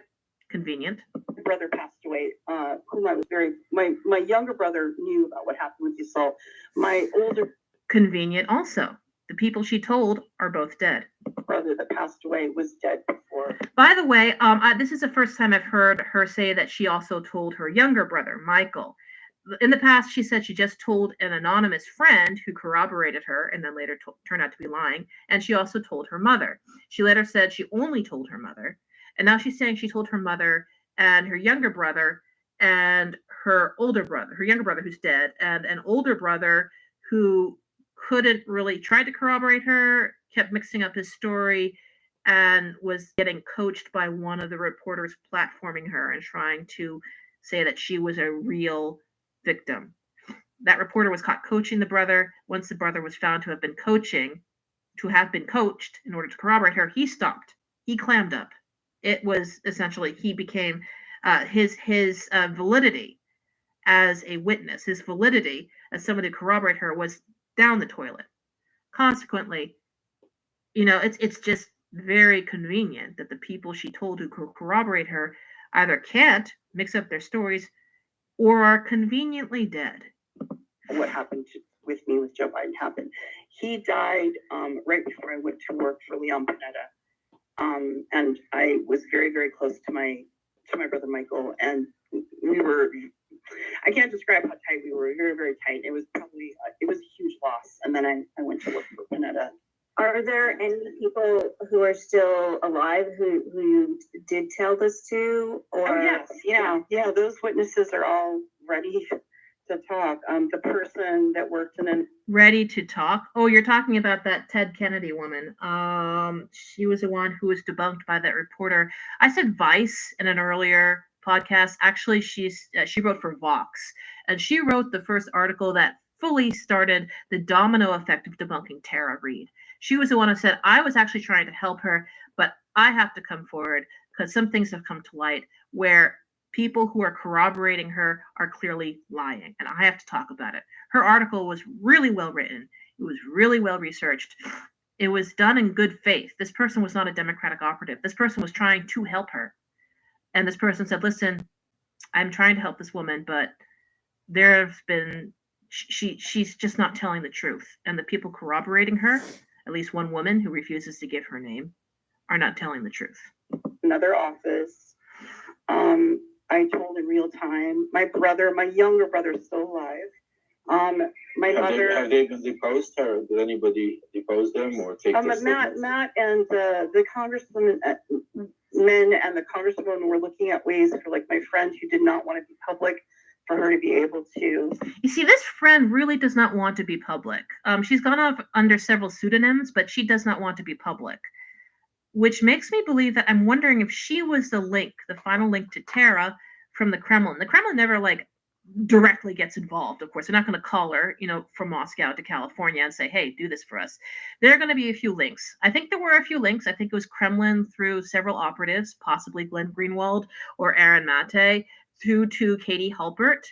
convenient brother passed away, whom I was my younger brother knew about what happened with the assault. My older convenient also. The people she told are both dead. Brother that passed away was dead before. By the way, this is the first time I've heard her say that she also told her younger brother, Michael. In the past, she said she just told an anonymous friend who corroborated her and then later turned out to be lying. And she also told her mother. She later said she only told her mother. And now she's saying she told her mother and her younger brother and her older brother, her younger brother who's dead, and an older brother who couldn't really try to corroborate her, kept mixing up his story, and was getting coached by one of the reporters platforming her and trying to say that she was a real victim. That reporter was caught coaching the brother. Once the brother was found to have been coached in order to corroborate her, he stopped. He clammed up. It was essentially, he became his validity as a witness, his validity as someone to corroborate her was down the toilet. Consequently, it's just very convenient that the people she told who could corroborate her either can't mix up their stories or are conveniently dead. What happened with me with Joe Biden happened. He died right before I went to work for Leon Panetta. And I was very, very close to my brother Michael, and we were, I can't describe how tight we were, very, very tight. It was a huge loss. And then I went to work for Panetta. Are there any people who are still alive who you did tell this to? Or yes, yeah, those witnesses are all ready to talk. The person that worked in an ready to talk. Oh, you're talking about that Ted Kennedy woman. She was the one who was debunked by that reporter. I said Vice in an earlier podcast. Actually, she wrote for Vox, and she wrote the first article that fully started the domino effect of debunking Tara Reade. She was the one who said, I was actually trying to help her, but I have to come forward because some things have come to light where people who are corroborating her are clearly lying, and I have to talk about it. Her article was really well written. It was really well researched. It was done in good faith. This person was not a Democratic operative. This person was trying to help her. And this person said, listen, I'm trying to help this woman, but there's been, she's just not telling the truth. And the people corroborating her, at least one woman who refuses to give her name, are not telling the truth. Another office. I told in real time. My younger brother is still alive. My mother. Have they been deposed, or did anybody depose them or take their statements? Matt and the congresswoman men and the congresswoman were looking at ways for like my friend who did not want to be public, for her to be able to. You see, this friend really does not want to be public. She's gone off under several pseudonyms, but she does not want to be public, which makes me believe that I'm wondering if she was the link, the final link to Tahrah from the Kremlin. The Kremlin never directly gets involved. Of course, they're not going to call her, from Moscow to California and say, hey, do this for us. There are going to be a few links. I think there were a few links. I think it was Kremlin through several operatives, possibly Glenn Greenwald or Aaron Mate, through to Katie Halpert.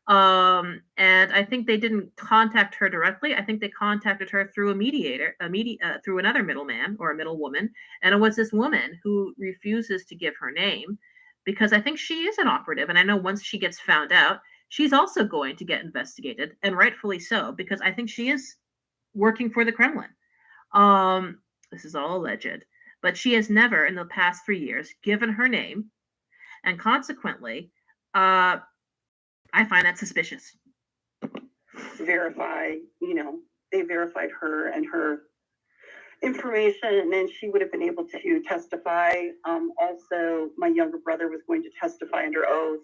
And I think they didn't contact her directly. I think they contacted her through a mediator, through another middleman or a middlewoman. And it was this woman who refuses to give her name because I think she is an operative. And I know once she gets found out, she's also going to get investigated, and rightfully so, because I think she is working for the Kremlin. This is all alleged, but she has never in the past 3 years given her name. And consequently, I find that suspicious. They verified her and her information, and then she would have been able to testify. Also, my younger brother was going to testify under oath.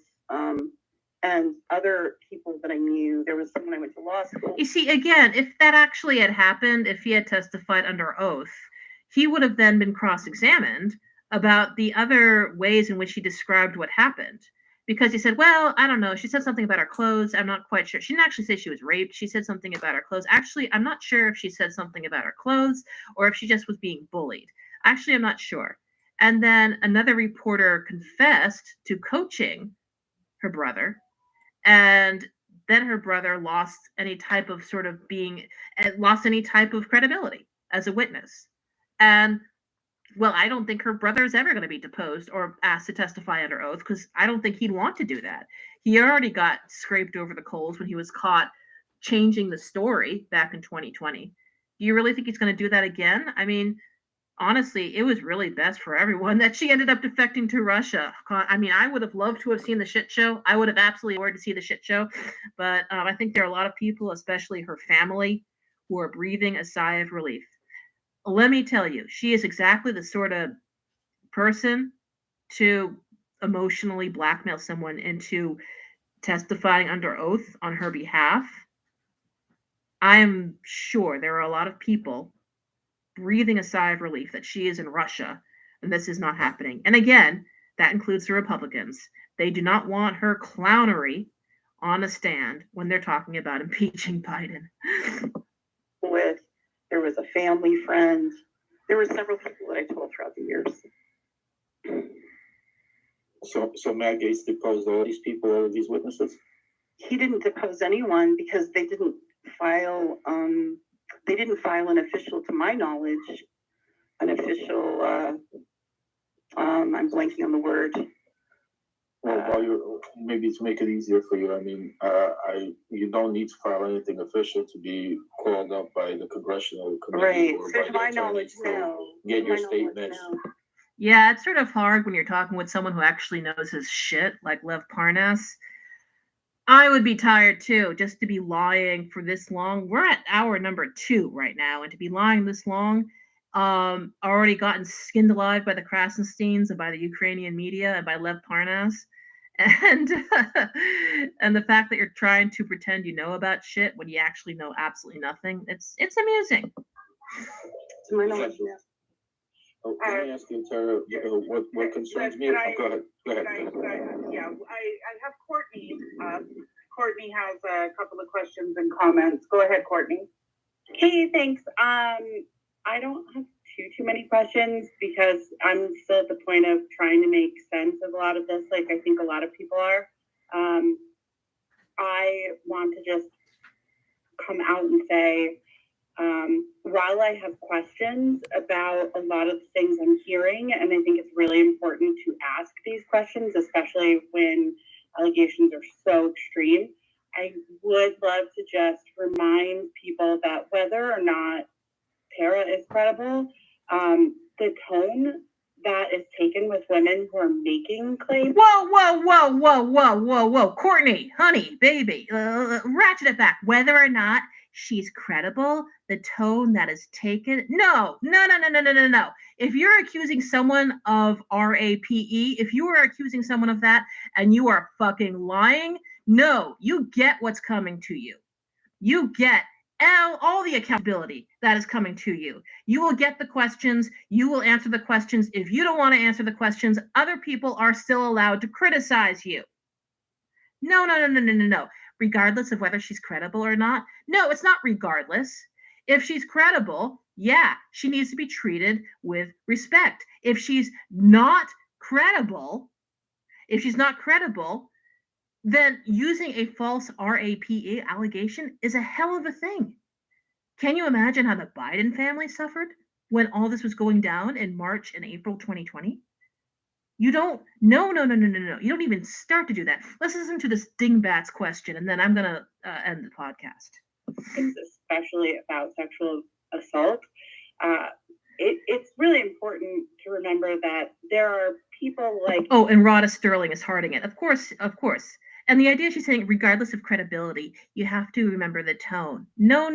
And other people that I knew. There was someone I went to law school. You see, again, if that actually had happened, if he had testified under oath, he would have then been cross-examined about the other ways in which he described what happened. Because he said, well, I don't know. She said something about her clothes. I'm not quite sure. She didn't actually say she was raped. She said something about her clothes. Actually, I'm not sure if she said something about her clothes or if she just was being bullied. Actually, I'm not sure. And then another reporter confessed to coaching her brother. And then her brother lost any type of credibility as a witness. And well, I don't think her brother is ever going to be deposed or asked to testify under oath because I don't think he'd want to do that. He already got scraped over the coals when he was caught changing the story back in 2020. Do you really think he's going to do that again? I mean, honestly, it was really best for everyone that she ended up defecting to Russia. I mean, I would have loved to have seen the shit show. I would have absolutely wanted to see the shit show. But I think there are a lot of people, especially her family, who are breathing a sigh of relief. Let me tell you, she is exactly the sort of person to emotionally blackmail someone into testifying under oath on her behalf. I'm sure there are a lot of people breathing a sigh of relief that she is in Russia and this is not happening. And again, that includes the Republicans. They do not want her clownery on a stand when they're talking about impeaching Biden. There was a family friend. There were several people that I told throughout the years. So Matt Gaetz deposed all these people, all of these witnesses? He didn't depose anyone because they didn't file an official, to my knowledge, I'm blanking on the word. Well, maybe to make it easier for you, I mean, you don't need to file anything official to be called up by the congressional committee. Right. So to my knowledge, no. Get your statements. Yeah, it's sort of hard when you're talking with someone who actually knows his shit, like Lev Parnas. I would be tired too, just to be lying for this long. We're at hour number 2 right now, and to be lying this long, already gotten skinned alive by the Krasensteins and by the Ukrainian media and by Lev Parnas. And and the fact that you're trying to pretend you know about shit when you actually know absolutely nothing, it's amusing. To my knowledge, yeah. Let me ask you, Tahrah, what concerns me? Go ahead. Yeah, I have Courtney. Courtney has a couple of questions and comments. Go ahead, Courtney. Hey, thanks. I don't have too many questions because I'm still at the point of trying to make sense of a lot of this, like I think a lot of people are. I want to just come out and say, while I have questions about a lot of the things I'm hearing, and I think it's really important to ask these questions, especially when allegations are so extreme, I would love to just remind people that whether or not Tahrah is credible, the tone that is taken with women who are making claims. Whoa. Courtney, honey, baby, ratchet it back. Whether or not she's credible, the tone that is taken. No. If you're accusing someone of RAPE, if you are accusing someone of that and you are fucking lying, no, you get what's coming to you. You get all the accountability that is coming to you. You will get the questions. You will answer the questions. If you don't want to answer the questions, other people are still allowed to criticize you. No. Regardless of whether she's credible or not. No, it's not regardless. If she's credible, yeah, she needs to be treated with respect. If she's not credible, then using a false RAPE allegation is a hell of a thing. Can you imagine how the Biden family suffered when all this was going down in March and April 2020? You don't, no. You don't even start to do that. Let's listen to this dingbat's question, and then I'm going to end the podcast. Especially about sexual assault. It's really important to remember that there are people like... Oh, and Rhoda Sterling is hearting it. Of course. And the idea she's saying, regardless of credibility, you have to remember the tone. No.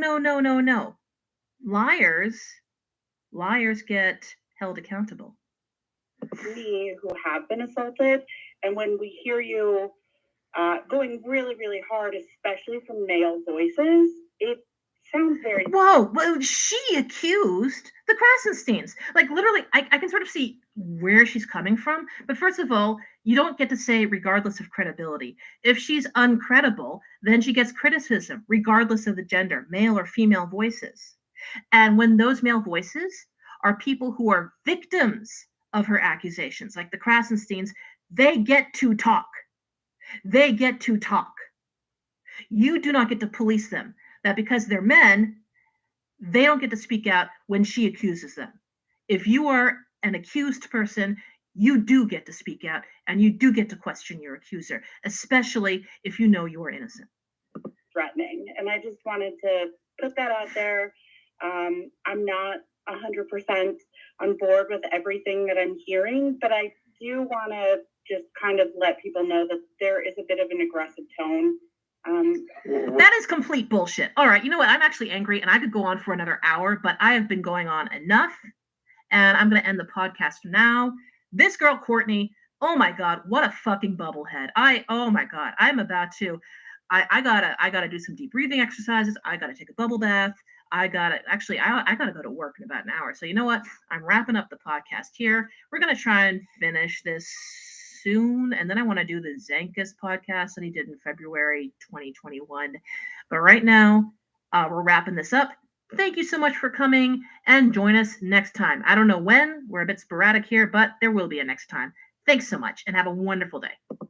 Liars get held accountable. Me who have been assaulted, and when we hear you going really, really hard, especially from male voices, it sounds very... Whoa, well, she accused the Krasensteins. Like, literally, I can sort of see where she's coming from. But first of all, you don't get to say regardless of credibility. If she's uncredible, then she gets criticism, regardless of the gender, male or female voices. And when those male voices are people who are victims of her accusations, like the Krasensteins, they get to talk. You do not get to police them. That because they're men, they don't get to speak out when she accuses them. If you are an accused person, you do get to speak out and you do get to question your accuser, especially if you know you are innocent. Threatening. And I just wanted to put that out there. I'm not 100% on board with everything that I'm hearing, but I do want to just kind of let people know that there is a bit of an aggressive tone. That is complete bullshit. All right, you know what? I'm actually angry and I could go on for another hour, but I have been going on enough and I'm going to end the podcast now. This girl, Courtney, oh my God, what a fucking bubblehead. Oh my God, I'm about to, I gotta do some deep breathing exercises. I gotta take a bubble bath. I gotta go to work in about an hour. So you know what? I'm wrapping up the podcast here. We're going to try and finish this soon, and then I want to do the Zenkus podcast that he did in February 2021. But right now, we're wrapping this up. Thank you so much for coming, and join us next time. I don't know when. We're a bit sporadic here, but there will be a next time. Thanks so much, and have a wonderful day.